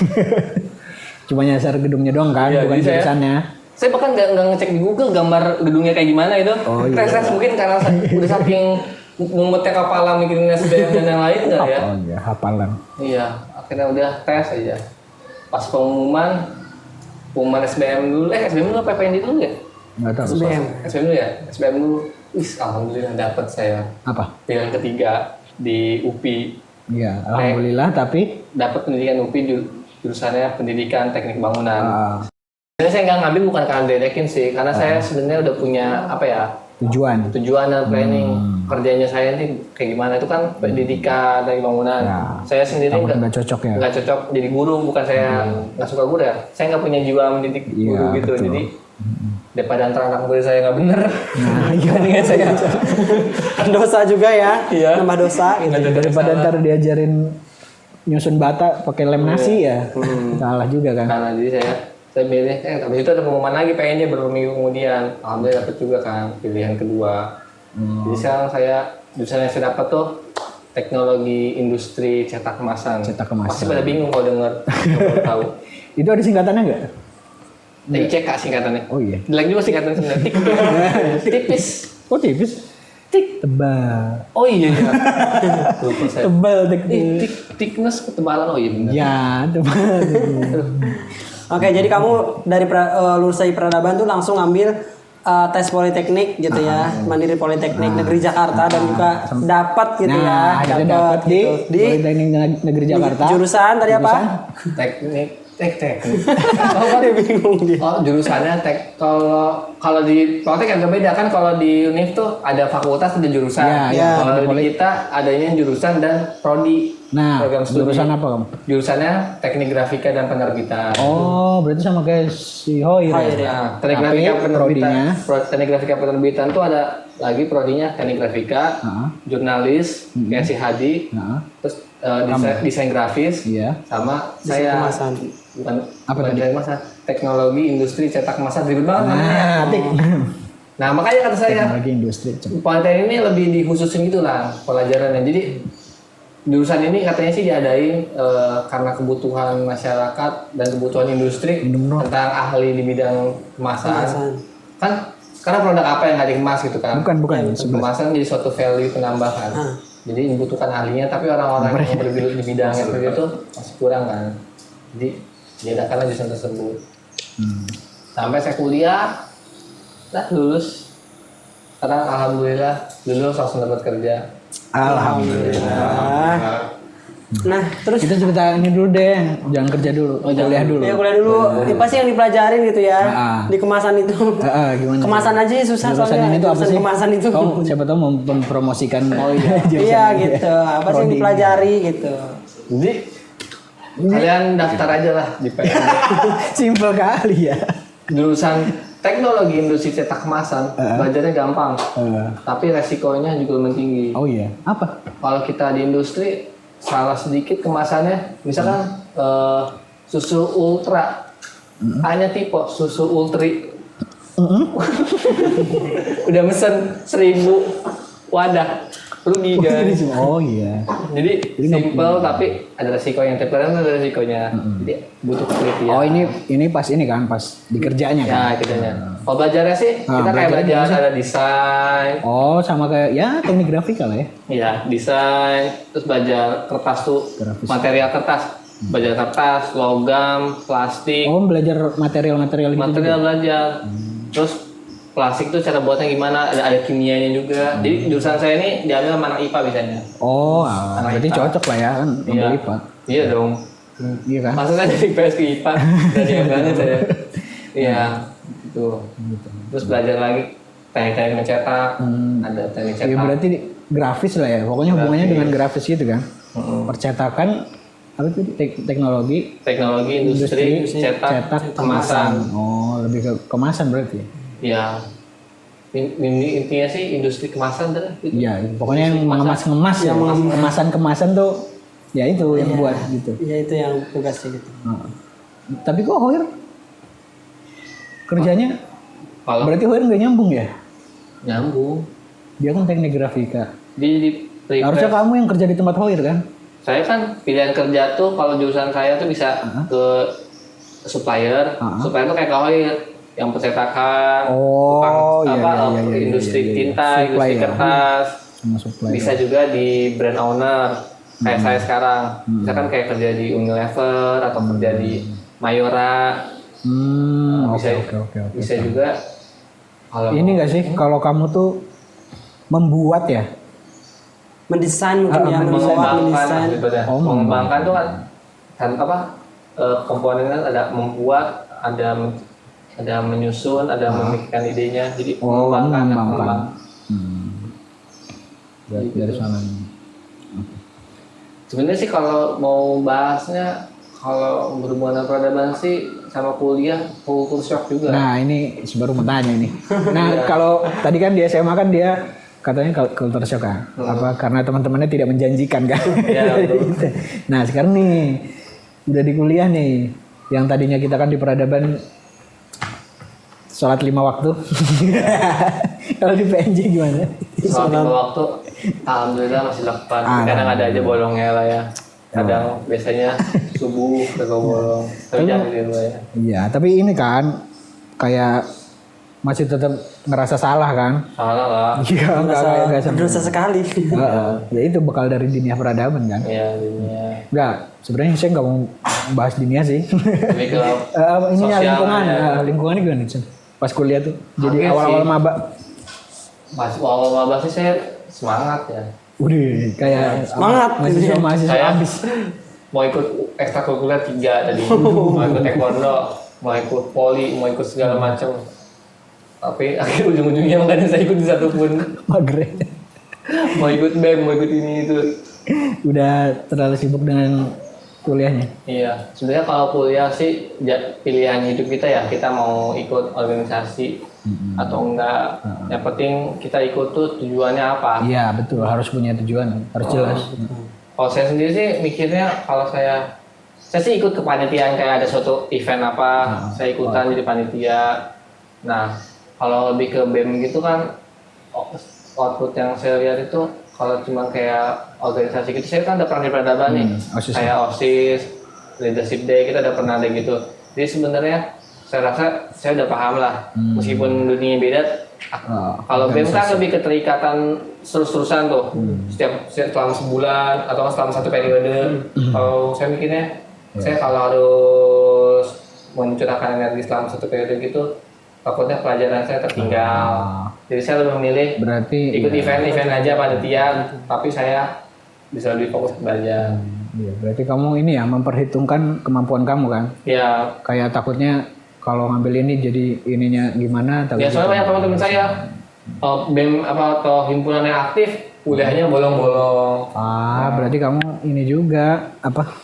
Cuma nyasar gedungnya doang kan, bukan jurusannya. Saya bahkan nggak ngecek di Google gambar gedungnya kayak gimana itu. Tes mungkin karena udah saking ngumetnya kepala mikirin SBM dan yang lain nggak ya? Oh iya, hafalan. Iya, akhirnya udah tes aja. Pas pengumuman SBM dulu, SBM dulu apa PNJ dulu ya? Nggak tahu. SBM dulu ya? SBM dulu, alhamdulillah dapat saya. Apa? Pilihan ketiga di UPI. Iya, alhamdulillah tapi dapat pendidikan UPI jurusannya pendidikan teknik bangunan. Sebenarnya saya nggak ngambil bukan karena diledekin sih, karena saya sebenarnya udah punya tujuan dan planning kerjanya saya nanti kayak gimana itu kan pendidikan teknik bangunan. Saya sendiri nggak cocok ya. Nggak cocok jadi guru, bukan saya nggak suka guru ya. Saya nggak punya jiwa mendidik guru gitu, betul. jadi daripada antara anak murid saya nggak bener. Iya saya. Dosa juga ya. Iya. Nambah dosa gitu. Daripada ntar diajarin nyusun bata pakai lem nasi ya. Salah juga kan. Karena jadi saya milih, habis itu ada pengumuman lagi pengennya beberapa minggu kemudian. Alhamdulillah dapat juga kan pilihan kedua. Jadi sekarang jurusan yang saya dapat tuh teknologi industri cetak kemasan. Pasti pada bingung kalau denger, kalau tahu. Itu ada singkatannya nggak? TICK singkatannya. Oh iya. Jelek juga singkatannya sebenarnya. Tipis. Oh tipis? Tebal. Oh iya. Lupa saya. Tebal. Thickness ketebalan. Oh iya benar. Ya tebal. Oke, jadi kamu dari lulus dari peradaban tuh langsung ambil tes politeknik gitu ya, Mandiri Politeknik Negeri Jakarta dan juga dapat gitu Nah, ya. akhirnya dapat di di Politeknik Negeri Jakarta. jurusan tadi apa? teknik. Oh, dia bingung dia. Oh, jurusannya kalau di Politek agak beda kan, kalau di Univ tuh ada fakultas ada jurusan. Iya, Kalau di kita adanya jurusan dan prodi. Nah, program studi. jurusan apa kamu? Jurusannya Teknik Grafika dan Penerbitan. Oh, berarti sama kayak si Hoir Hoir, ya? ya. Nah, teknik Tapi grafika penerbitan, prodinya? teknik grafika penerbitan tuh ada lagi prodinya teknik grafika, jurnalis, kayak si Hadi, Nah, terus desain grafis, iya. sama Desain saya kemasan. bukan Apa bukan tadi? desain kemasan, teknologi industri cetak kemasan, ribet banget namanya. Nah makanya kata saya Teknologi industri. Politeknik ini lebih dikhususin gitu lah pelajarannya. Jadi jurusan ini katanya sih diadain karena kebutuhan masyarakat dan kebutuhan industri tentang ahli di bidang kemasan. Kan karena produk apa yang nggak dikemas gitu kan? Bukan. Kemasan jadi suatu value penambahan. Jadi dibutuhkan ahlinya, tapi orang-orang yang bergelut di bidangnya seperti itu masih kurang kan. Jadi diadakanlah jurusan tersebut. Sampai saya kuliah, lulus. Sekarang alhamdulillah lulus langsung dapat kerja. Alhamdulillah. Nah, terus Kita cerita ini dulu deh, jangan kerja dulu, kuliah dulu. ya kuliah dulu. Apa sih yang dipelajarin gitu ya di kemasan itu? Gimana? Kemasan aja susah Jurusan soalnya. ini tuh apa Jurusan sih? Kemasan itu. Oh, siapa tahu mempromosikan. Iya gitu. Apa sih yang dipelajari gitu? Jadi kalian daftar aja lah di PNJ. Simple kali ya. Jurusan teknologi industri cetak kemasan, belajarnya gampang, tapi resikonya juga lebih tinggi. Oh iya. Apa? Kalau kita di industri salah sedikit kemasannya, misalkan susu ultra, hanya tipe susu ultri, udah mesen 1000 wadah, rugi kan? Oh iya. Jadi simple tapi ada resiko yang terperan, ada resikonya. Jadi butuh ketelitian. Oh ini pas di kerjanya kan? Ya kerjanya. Kalau belajarnya sih kita kayak belajarnya belajar ada desain. Oh sama kayak ya teknik grafika lah ya. Iya desain. Terus belajar kertas tuh, Grafis. material kertas. Belajar kertas, logam, plastik. Oh belajar material-material gitu. Material belajar. Terus plastik tuh cara buatnya gimana? Ada kimianya juga. Jadi jurusan saya ini diambil sama anak IPA biasanya. Oh, Anak berarti IPA. cocok lah ya kan Iya. ambil IPA. Iya dong. Iya kan? Maksudnya dari PS ke IPA dari yang banget saya. Iya, gitu. Terus belajar lagi teknik-teknik mencetak, ada teknik Ya cetak. berarti grafis lah ya. Pokoknya hubungannya dengan grafis gitu kan. Percetakan apa itu teknologi Teknologi industri cetak kemasan. Oh, lebih ke kemasan berarti. Ya. Intinya sih industri kemasan dah. Gitu. Iya, pokoknya yang mengemas-ngemas ya. Kemasan-kemasan tuh ya itu yang buat gitu. Iya itu yang tugasnya gitu. Tapi kok Hoir kerjanya Kalau berarti Hoir nggak nyambung ya? nyambung, Dia kan teknik grafika. di Harusnya kamu yang kerja di tempat Hoir kan? saya kan pilihan kerja tuh kalau jurusan saya tuh bisa ke supplier. Supplier tuh kayak Kahoir yang percetakan, Oh, iya, industri iya. tinta, Supply industri ya. kertas. Sama supplier. Bisa juga di brand owner kayak saya sekarang. Misalkan kayak kerja di Unilever atau kerja di Mayora. Bisa Oke. bisa juga kalau Ini nggak sih kalau kamu tuh membuat ya? Mendesain mungkin ya, mendesain. mengembangkan Oh, mengembangkan tuh kan apa komponennya ada membuat, ada menyusun, ada memikirkan idenya, jadi mengembangkan. Dari sana. Sebenarnya sih kalau mau bahasnya kalau berhubungan dengan peradaban sih sama kuliah culture shock juga. Nah ini baru mau tanya ini. Nah kalau tadi kan di SMA kan dia katanya culture shock kan? Apa karena teman-temannya tidak menjanjikan kan? Ya, betul. Nah sekarang nih udah di kuliah nih, yang tadinya kita kan di peradaban sholat 5 waktu. Kalau di PNJ gimana? Soal waktu, alhamdulillah masih lakukan. Kadang ada aja bolongnya lah ya. Kadang biasanya subuh ke bolong. Tapi jangan di rumah ya. Iya, tapi ini kan kayak masih tetap ngerasa salah kan? Salah lah. Iya, enggak sampai. Berdosa sekali. Ya itu bekal dari dunia peradaban kan? Iya, dunia. Enggak, sebenarnya saya nggak mau bahas dunia sih. Lebih ke Ininya sosial, lingkungan, ya. lingkungannya gimana Cen? Pas kuliah tuh, jadi Hampir awal-awal sih. maba. pas awal maba sih saya semangat ya. Udah kayak Semangat. mahasiswa Saya habis. mau ikut ekstrakurikuler 3 tadi, mau ikut taekwondo, mau ikut poli, mau ikut segala macam. Tapi akhir ujung-ujungnya makanya saya ikut di satu pun. Magre. Mau ikut BEM, mau ikut ini itu. Udah terlalu sibuk dengan kuliahnya. Iya, sebenarnya kalau kuliah sih pilihan hidup kita ya, kita mau ikut organisasi atau enggak. Yang penting kita ikut tuh tujuannya apa. Iya betul, harus punya tujuan, harus jelas. Kalau saya sendiri sih mikirnya kalau saya sih ikut kepanitiaan kayak ada suatu event apa, saya ikutan jadi panitia. Nah, kalau lebih ke BEM gitu kan output yang saya lihat itu kalau cuma kayak organisasi gitu, saya kan udah pernah di peradaban nih, OSIS. kayak OSIS, Leadership Day kita udah pernah ada gitu. Jadi sebenarnya saya rasa saya udah paham lah, meskipun dunia beda. Kalau BEM kan lebih keterikatan terus-terusan tuh, setiap selama sebulan atau selama satu periode. Kalau saya mikirnya, saya kalau harus mencurahkan energi selama satu periode gitu, takutnya pelajaran saya tertinggal. Jadi saya lebih memilih Berarti ikut event-event aja panitia, tapi saya bisa lebih fokus belajar. iya, berarti kamu ini ya memperhitungkan kemampuan kamu kan? Ya, Kayak takutnya kalau ngambil ini jadi ininya gimana? ya soalnya banyak teman-teman saya BEM apa atau himpunan yang aktif, kuliahnya bolong-bolong. Berarti kamu ini juga apa?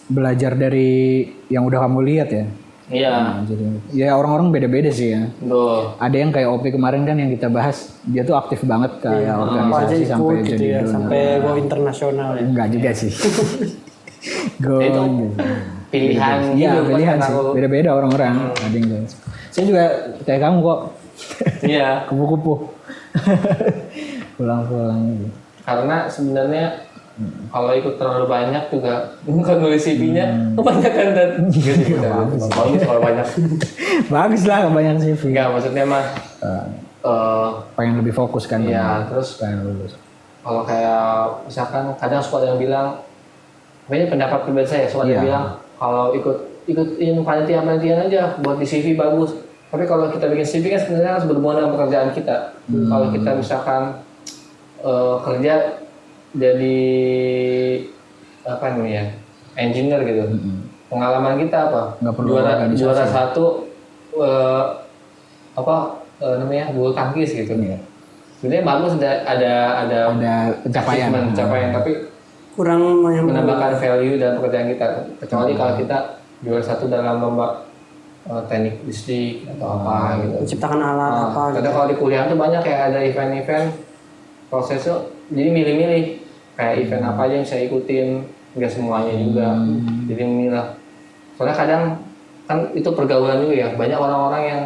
Belajar dari yang udah kamu lihat ya? Iya, Jadi ya orang-orang beda-beda sih ya. betul. Ada yang kayak Opi kemarin kan yang kita bahas, dia tuh aktif banget kayak Apa aja organisasi ikut sampai gitu jadi ya, donor. sampai go internasional ya. Enggak juga sih. Go. Itu pilihan Iya, hidup, pilihan kan sih. aku. Beda-beda orang-orang. Ada yang gitu. Saya juga kayak kamu kok. Iya, Kupu-kupu. Pulang-pulang gitu. karena sebenarnya kalau ikut terlalu banyak juga bukan nulis CV-nya kebanyakan dan bagus kalau banyak. Bagus lah kebanyakan CV. Enggak, maksudnya mah Pengen lebih fokus kan. iya, terus Pengen lulus. kalau kayak misalkan kadang suka ada yang bilang, ini pendapat pribadi saya, suka ada yang Iya. bilang kalau ikutin panitia-panitiaan aja buat di CV bagus. Tapi kalau kita bikin CV kan sebenarnya harus berhubungan dengan pekerjaan kita. Kalau kita misalkan kerja jadi apa namanya engineer gitu, pengalaman kita apa? Nggak perlu organisasi. juara satu namanya bulu tangkis gitu. Iya. Sebenarnya bagus ada pencapaian. pencapaian, tapi Kurang menambahkan value dalam pekerjaan kita. Kecuali kalau kita juara satu dalam lomba teknik listrik atau apa gitu. menciptakan alat apa Kadang gitu. kalau di kuliah tuh banyak kayak ada event-event proses tuh, jadi milih-milih kayak event apa aja yang saya ikutin, nggak semuanya juga. Jadi memilah. Soalnya kadang kan itu pergaulan juga ya, banyak orang-orang yang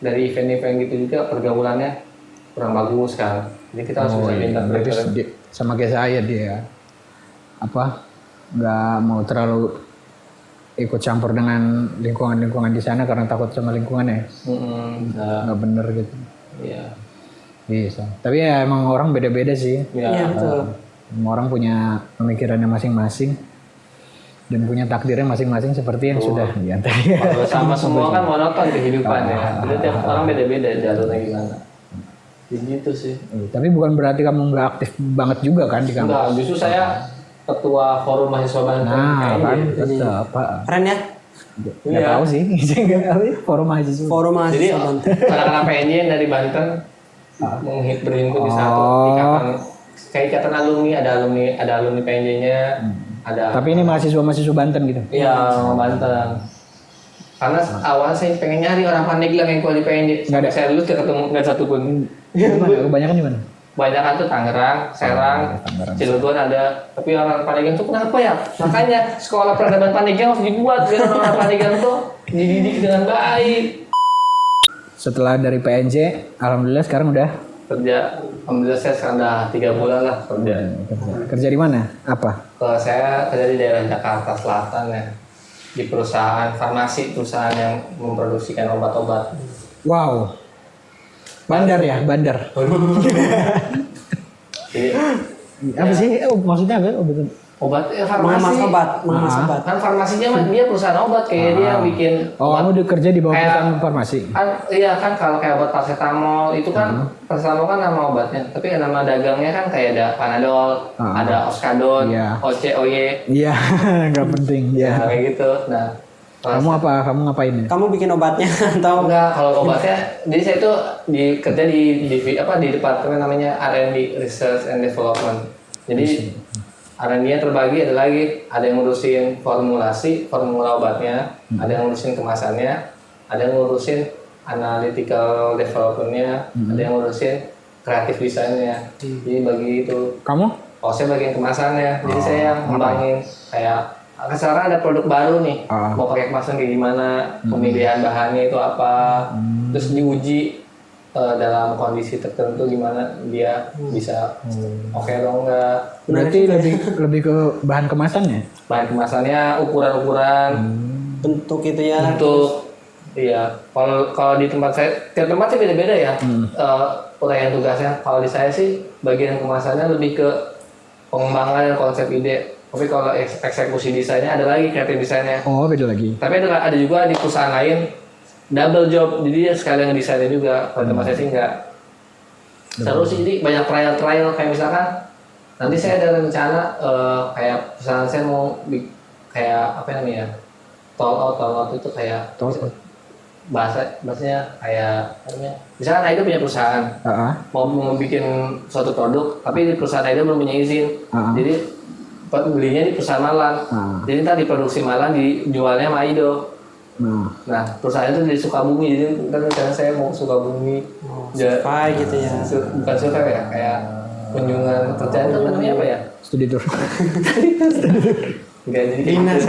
dari event-event gitu juga pergaulannya kurang bagus kan. Jadi kita harus bisa pintar Berarti belajar. sama kayak saya dia apa nggak mau terlalu ikut campur dengan lingkungan di sana karena takut sama lingkungannya. Nggak bener gitu. Iya. Bisa. Tapi ya emang orang beda-beda sih. Iya betul. Semua orang punya pemikirannya masing-masing dan punya takdirnya masing-masing seperti yang sudah tadi. Kalau sama semua kan monoton kehidupan ya. Jadi tiap orang beda-beda jalurnya gimana. Jadi gitu sih. Tapi bukan berarti kamu nggak aktif banget juga kan di kampus. Enggak, justru saya ketua forum mahasiswa Banten. Nah, kan gitu. tetap Pak. Keren ya. Nggak tahu sih, saya nggak tahu ya, forum mahasiswa. Forum Jadi mahasiswa Banten. anak-anak PNJ yang dari Banten berhimpun di satu ikatan, kayak ikatan alumni, ada alumni PNJ-nya, ada. Tapi ini mahasiswa Banten gitu. Iya, Banten. Karena awalnya saya pengen nyari orang Pandeglang yang kuliah di PNJ. Sampai saya lulus gak ketemu nggak satu pun. Gimana? Kebanyakan di mana? Banyak kan tuh Tangerang, Serang, Cilegon ada. Tapi orang Pandeglang tuh kenapa ya? Makanya sekolah peradaban Pandeglang harus dibuat biar orang Pandeglang tuh dididik dengan baik. Setelah dari PNJ, alhamdulillah sekarang udah Kerja, alhamdulillah saya sekarang udah 3 bulan lah kerja. kerja di mana? Apa? Kalau saya kerja di daerah Jakarta Selatan ya. di perusahaan farmasi, perusahaan yang memproduksikan obat-obat. Wow. Bandar ya, bandar. Jadi Apa sih? Maksudnya apa? Betul. obat Mengemas farmasi. obat, mengemas obat. Kan farmasinya mah dia perusahaan obat kayak dia yang bikin Oh, obat. kamu kerja di bawah Kayak- perusahaan farmasi. Kan iya kan kalau kayak obat paracetamol itu kan paracetamol kan nama obatnya, tapi nama dagangnya kan kayak ada Panadol, ada Oskadon, Iya. OC, Iya, nggak penting. Ya. kayak gitu. Nah, Kamu apa? Kamu ngapain ya? Kamu bikin obatnya atau enggak kalau obatnya, jadi saya itu kerja di departemen namanya R&D Research and Development. Jadi R&D-nya terbagi ada lagi, ada yang ngurusin formula obatnya, ada yang ngurusin kemasannya, ada yang ngurusin analytical development-nya, ada yang ngurusin kreatif desainnya. Jadi bagi itu. Kamu? Oh, saya bagian kemasannya. Jadi saya yang ngembangin kayak sekarang ada produk baru nih, mau pakai kemasan kayak gimana, pemilihan bahannya itu apa, terus diuji dalam kondisi tertentu gimana dia bisa oke atau enggak. Berarti lebih ke bahan kemasannya? Bahan kemasannya, ukuran-ukuran, bentuk itu ya? untuk iya. Kalau di tempat saya, tiap tempat sih beda-beda ya. Uraian tugasnya. Kalau di saya sih bagian kemasannya lebih ke pengembangan dan konsep ide. Tapi kalau eksekusi desainnya ada lagi kreatif desainnya. Oh, beda lagi. Tapi ada juga di perusahaan lain double job, jadi dia sekalian desainnya juga. Kalau tempat saya sih enggak. Seru sih, jadi banyak trial kayak misalkan nanti saya ada rencana kayak perusahaan saya mau kayak apa namanya, tol out itu kayak bahasanya kayak apa namanya, misalkan Aido punya perusahaan mau bikin suatu produk, tapi di perusahaan Aido belum punya izin, jadi belinya di perusahaan Malang, jadi ntar diproduksi Malang dijualnya sama Aido. Nah, perusahaan itu di Sukabumi, jadi kan rencana saya mau Sukabumi. Survei gitu ya. Bukan survei ya, kayak kunjungan kerjaan itu namanya apa ya? Studi tour. Enggak, jadi Dinas.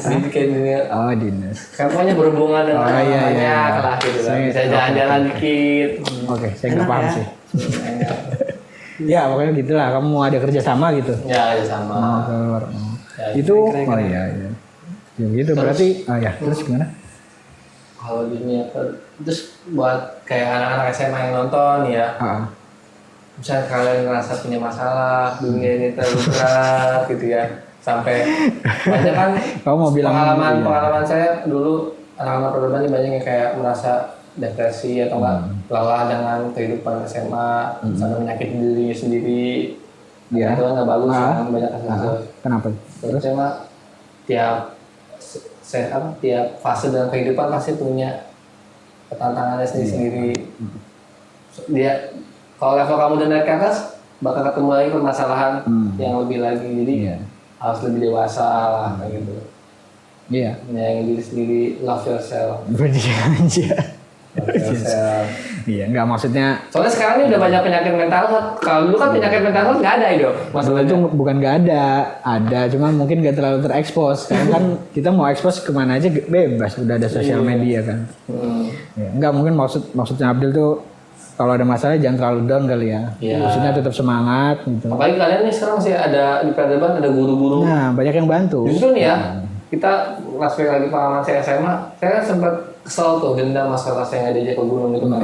Jadi kayak dunia. Oh, dinas. Kan pokoknya berhubungan dengan orang iya. banyak lah gitu kan. Bisa jalan-jalan dikit. Oke, saya nggak Enak paham ya. sih. Ya, pokoknya gitulah. Kamu mau ada kerja sama gitu. Ya, sama. Keluar. Ya, Itu, oh iya. Ya gitu, berarti, terus gimana? Kalau dunia terus buat kayak anak-anak SMA yang nonton ya. Misalnya kalian ngerasa punya masalah, dunia ini terlalu berat gitu ya. Sampai banyak kan Kamu mau bilang pengalaman saya dulu anak-anak perempuan ini banyak yang kayak merasa depresi atau enggak lelah dengan kehidupan SMA sampai menyakiti dirinya sendiri. Iya. Itu kan nggak bagus kan, banyak kasus. Kenapa? Terus saya mah tiap fase dalam kehidupan pasti punya tantangannya sendiri-sendiri. Dia kalau level kamu udah naik ke atas bakal ketemu lagi permasalahan yang lebih lagi, jadi harus lebih dewasa lah kayak gitu. Iya. Menyayangi diri sendiri, love yourself. Aja. Love yourself. Iya, nggak maksudnya. Soalnya sekarang ini udah banyak penyakit mental health. Kalau dulu kan penyakit mental health nggak ada itu. Masalah itu bukan nggak ada, cuman mungkin nggak terlalu terekspos. Sekarang kan kita mau ekspos kemana aja bebas, udah ada sosial media kan. Ya, nggak mungkin maksudnya Abdul tuh kalau ada masalah jangan terlalu down kali ya. Iya. Maksudnya tetap semangat gitu. Apalagi kalian nih sekarang masih ada di peradaban ada guru-guru. Nah, banyak yang bantu. Justru nih ya, kita flashback lagi pengalaman saya SMA, saya kan sempat kesel tuh dendam masalah saya nggak diajak ke gunung gitu kan.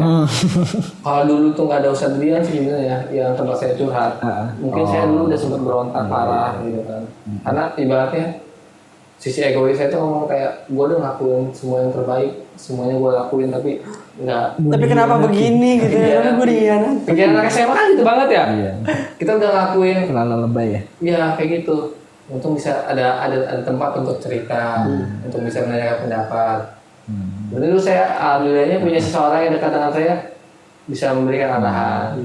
Kalau dulu tuh nggak ada Ustadz Dian sih sebenarnya yang tempat saya curhat. Mungkin saya dulu udah sempat berontak parah gitu kan. Karena ibaratnya sisi egois saya tuh ngomong kayak gue udah ngelakuin semua yang terbaik, semuanya gue lakuin tapi nggak. Tapi kenapa begini gitu ya? Tapi gue dihianati. Pikiran anak SMA kan gitu banget ya. Kita udah ngelakuin. Terlalu lebay ya. Ya kayak gitu. Untung bisa ada tempat untuk cerita, untuk bisa menanyakan pendapat. Dulu saya alhamdulillahnya punya seseorang yang dekat dengan saya bisa memberikan arahan.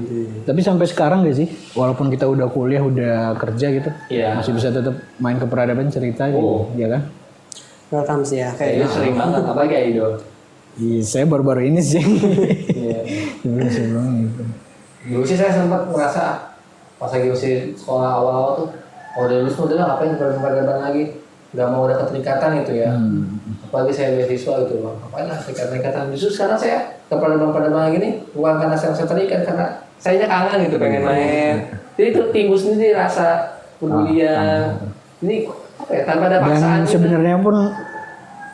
Tapi sampai sekarang gak sih, walaupun kita udah kuliah, udah kerja gitu, Iya. masih bisa tetap main ke peradaban cerita gitu, ya kan? Welcome sih ya. Kayak itu sering banget, apalagi Aido. Iya, saya baru-baru ini sih. Iya. Sebelum gitu. Dulu sih saya sempat merasa pas lagi masih sekolah awal-awal tuh, udah lulus udah ngapain peradaban lagi, nggak mau ada keterikatan gitu ya. Apalagi saya beasiswa gitu, ngapain lah keterikatan. Justru sekarang saya ke peradaban lagi nih, bukan karena saya terikat, karena saya kangen gitu pengen main. Jadi itu timbul sendiri rasa kepedulian. Ini apa ya, tanpa ada paksaan. Dan sebenarnya pun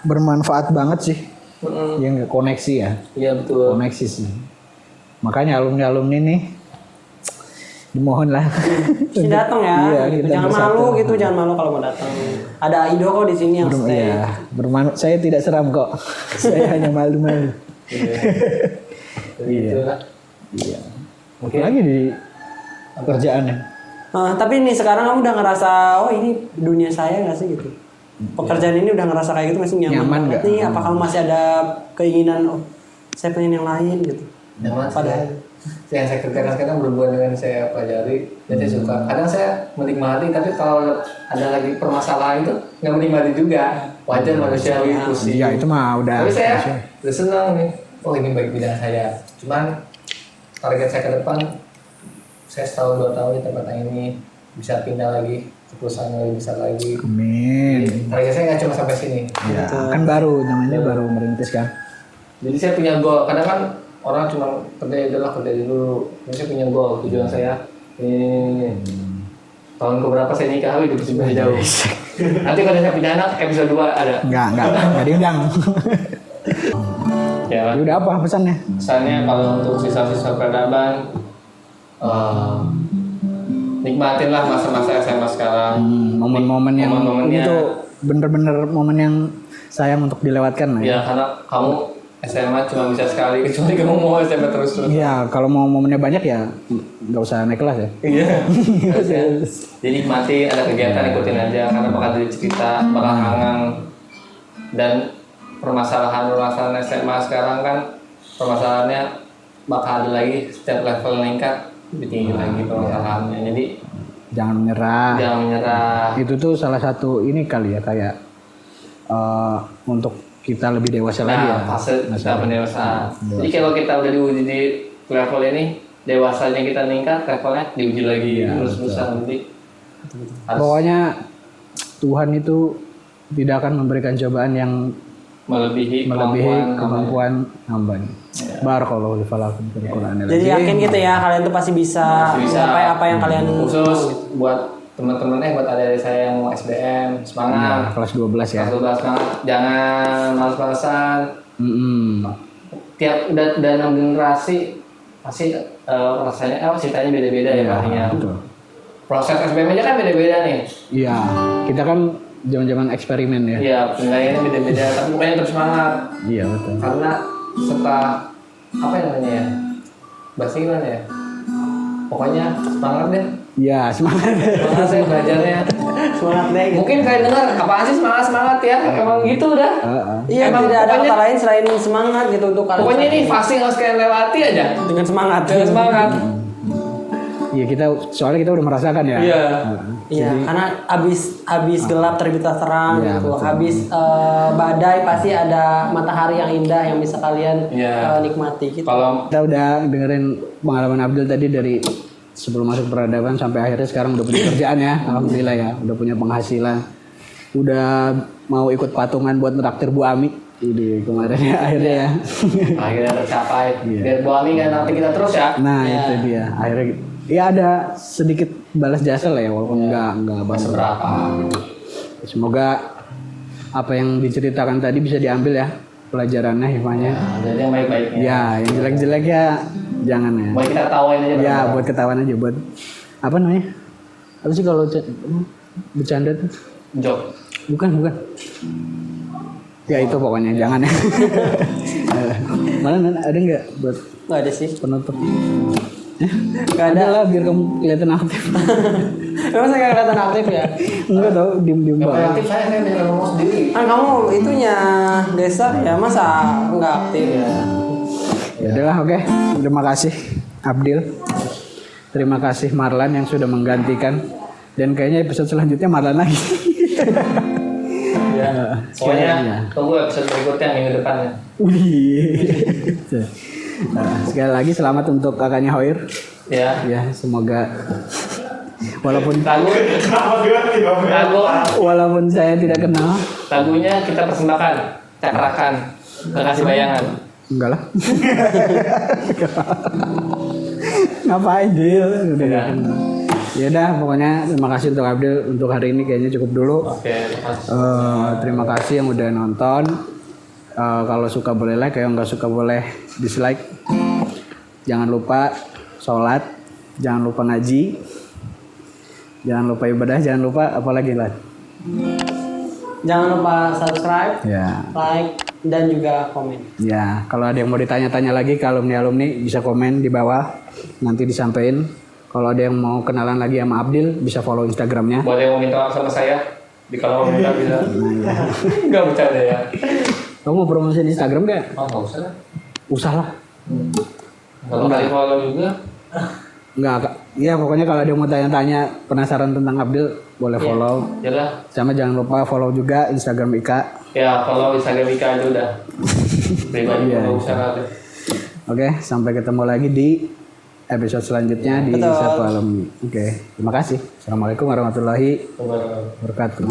bermanfaat banget sih. Ya nggak koneksi ya. Iya betul. Koneksi sih. Makanya alumni nih dimohon lah. Mesti datang ya. Iya, gitu. kita Jangan bersatu. malu gitu, jangan malu kalau mau datang. Ada Ido kok di sini yang stay. Iya, saya tidak seram kok. Saya hanya malu-malu. Gitu lah. Iya. Mungkin lagi di kerjaannya. Tapi nih sekarang kamu udah ngerasa, oh ini dunia saya nggak sih gitu? Pekerjaan ini udah ngerasa kayak gitu nggak sih, nyaman Nyaman banget nggak? nih? Apa kamu masih ada keinginan, oh saya pengen yang lain gitu? Nyaman sih. Padahal Yang saya kerjakan sekarang berhubungan dengan saya pelajari dan saya suka. Kadang saya menikmati, tapi kalau ada lagi permasalahan itu nggak menikmati juga. Wajar manusiawi pusing. Iya, itu mah udah. Tapi saya udah senang nih. Oh ini baik bidang saya. Cuman target saya ke depan, saya setahun 2 tahun di tempat ini bisa pindah lagi ke perusahaan yang lebih besar lagi. Amin. Target saya nggak cuma sampai sini. Ya, kan baru namanya baru merintis kan. Jadi saya punya goal. Kadang kan orang cuma kerja dulu. Jadi saya punya goal. Tujuan saya ini. Tahun keberapa saya nikah, hidup masih jauh. Nanti kalau saya punya anak, episode 2 ada. Enggak diundang. Ya, Ya udah apa pesannya? pesannya kalau untuk siswa-siswa peradaban, nikmatinlah masa-masa SMA sekarang. Momen-momen yang Momen-momennya. itu bener-bener momen yang sayang untuk dilewatkan lah. Ya karena kamu SMA cuma bisa sekali, kecuali kamu mau SMA terus-terus. Iya, kalau mau momennya banyak ya nggak usah naik kelas ya. Iya. Harusnya. Jadi nikmati, ada kegiatan ikutin aja karena bakal jadi cerita, bakal hangang. Dan permasalahan SMA sekarang kan permasalahannya bakal ada lagi setiap level meningkat lebih tinggi lagi permasalahannya. Jadi Jangan menyerah. jangan menyerah. Itu tuh salah satu ini kali ya kayak untuk kita lebih dewasa lagi ya. Fase kita pendewasaan. Jadi kalau kita udah diuji di level ini, dewasanya kita meningkat, levelnya diuji lagi terus-terusan. Jadi harus Pokoknya Tuhan itu tidak akan memberikan cobaan yang melebihi kemampuan hamba. Barakallahu li falakum fil Qur'anil jadi azim. yakin gitu ya, kalian tuh pasti bisa mencapai apa yang kalian khusus buat teman-temannya, buat adik-adik saya yang mau SBM, semangat. Kelas 12 ya. Kelas 12 semangat, jangan malas-malasan. Tiap udah 6 generasi pasti rasanya ceritanya beda-beda ya pastinya. Betul. Proses SBM aja kan beda-beda nih. Iya, kita kan zaman-zaman eksperimen ya. Iya, penilaiannya beda-beda, tapi pokoknya terus semangat. Iya, betul. Karena setelah apa yang namanya ya? Bahasa gimana ya? Pokoknya semangat deh. Iya, semangat. Semangat saya belajarnya. semangat deh gitu. Mungkin kalian dengar apaan sih semangat ya? Emang gitu udah. Iya, Emang tidak ada pokoknya- kata lain selain semangat gitu untuk kalian. Pokoknya ini fase yang harus kalian lewati aja. dengan semangat. Dengan semangat. Iya, soalnya kita udah merasakan ya. Iya. Iya, karena habis gelap terbitlah terang Iya, gitu. betul. Habis badai pasti ada matahari yang indah yang bisa kalian Iya. nikmati gitu. Kalau Kita udah dengerin pengalaman Abdul tadi dari sebelum masuk peradaban sampai akhirnya sekarang udah punya kerjaan ya. Alhamdulillah ya, udah punya penghasilan. Udah mau ikut patungan buat nraktir Bu Ami. Ini kemarin ya akhirnya ya. akhirnya tercapai. Biar Bu Ami kan nanti kita terus ya. Nah, itu dia. Akhirnya ya ada sedikit balas jasa lah ya walaupun enggak banget. Seberapa? Semoga apa yang diceritakan tadi bisa diambil ya pelajarannya, hikmahnya. Jadi yang baik-baiknya. Ya, yang jelek-jelek ya jangan ya. Buat kita tawain aja. Ya, buat ketahuan aja buat apa namanya? Apa sih kalau bercanda tuh? Jok. Bukan. Ya itu pokoknya jangan ya. Mana ada nggak buat Nggak ada sih. penutup? Nggak ada. Lah biar kamu kelihatan aktif. Memang saya nggak kelihatan aktif ya. Enggak tahu diem banget. Aktif saya bisa ngomong sendiri. Kan kamu itunya desa ya, masa nggak aktif ya? Ya udahlah, oke. Terima kasih Abdil. Terima kasih Marlan yang sudah menggantikan. Dan kayaknya episode selanjutnya Marlan lagi. Ya. Pokoknya tunggu episode berikutnya minggu depannya. Sekali lagi selamat untuk kakaknya Hoir. Ya. Ya, semoga walaupun walaupun saya tidak kenal. Lagunya kita persembahkan, cakrakan, kasih bayangan. Enggak lah. Ngapain Dil? Udah Ya. gak kenal. Ya udah, pokoknya terima kasih untuk Abdil untuk hari ini kayaknya cukup dulu. Oke, makasih. Terima kasih yang udah nonton. Kalau suka boleh like, kalau nggak suka boleh dislike. Jangan lupa sholat, jangan lupa ngaji, jangan lupa ibadah, jangan lupa apa lagi lah. Jangan lupa subscribe, Ya. like, dan juga komen. Ya, kalau ada yang mau ditanya-tanya lagi ke alumni-alumni bisa komen di bawah, nanti disampaikan. Kalau ada yang mau kenalan lagi sama Abdil bisa follow Instagramnya. Buat yang mau minta maaf sama saya, di kalau muda bisa. Enggak bercanda ya. Kamu mau promosiin Instagram gak? Oh, nggak usah lah. Usah lah. Kalau kali follow juga. Enggak, Kak. Ya pokoknya kalau ada yang mau tanya-tanya penasaran tentang Abdil boleh follow. Yalah. Sama jangan lupa follow juga Instagram Ika. Ya, follow Instagram Ika aja udah. Pribadi nggak usah lagi. Oke, sampai ketemu lagi di episode selanjutnya di Betul. Sapa Alumni. Oke, terima kasih. Assalamualaikum warahmatullahi Wabarakatuh. wabarakatuh.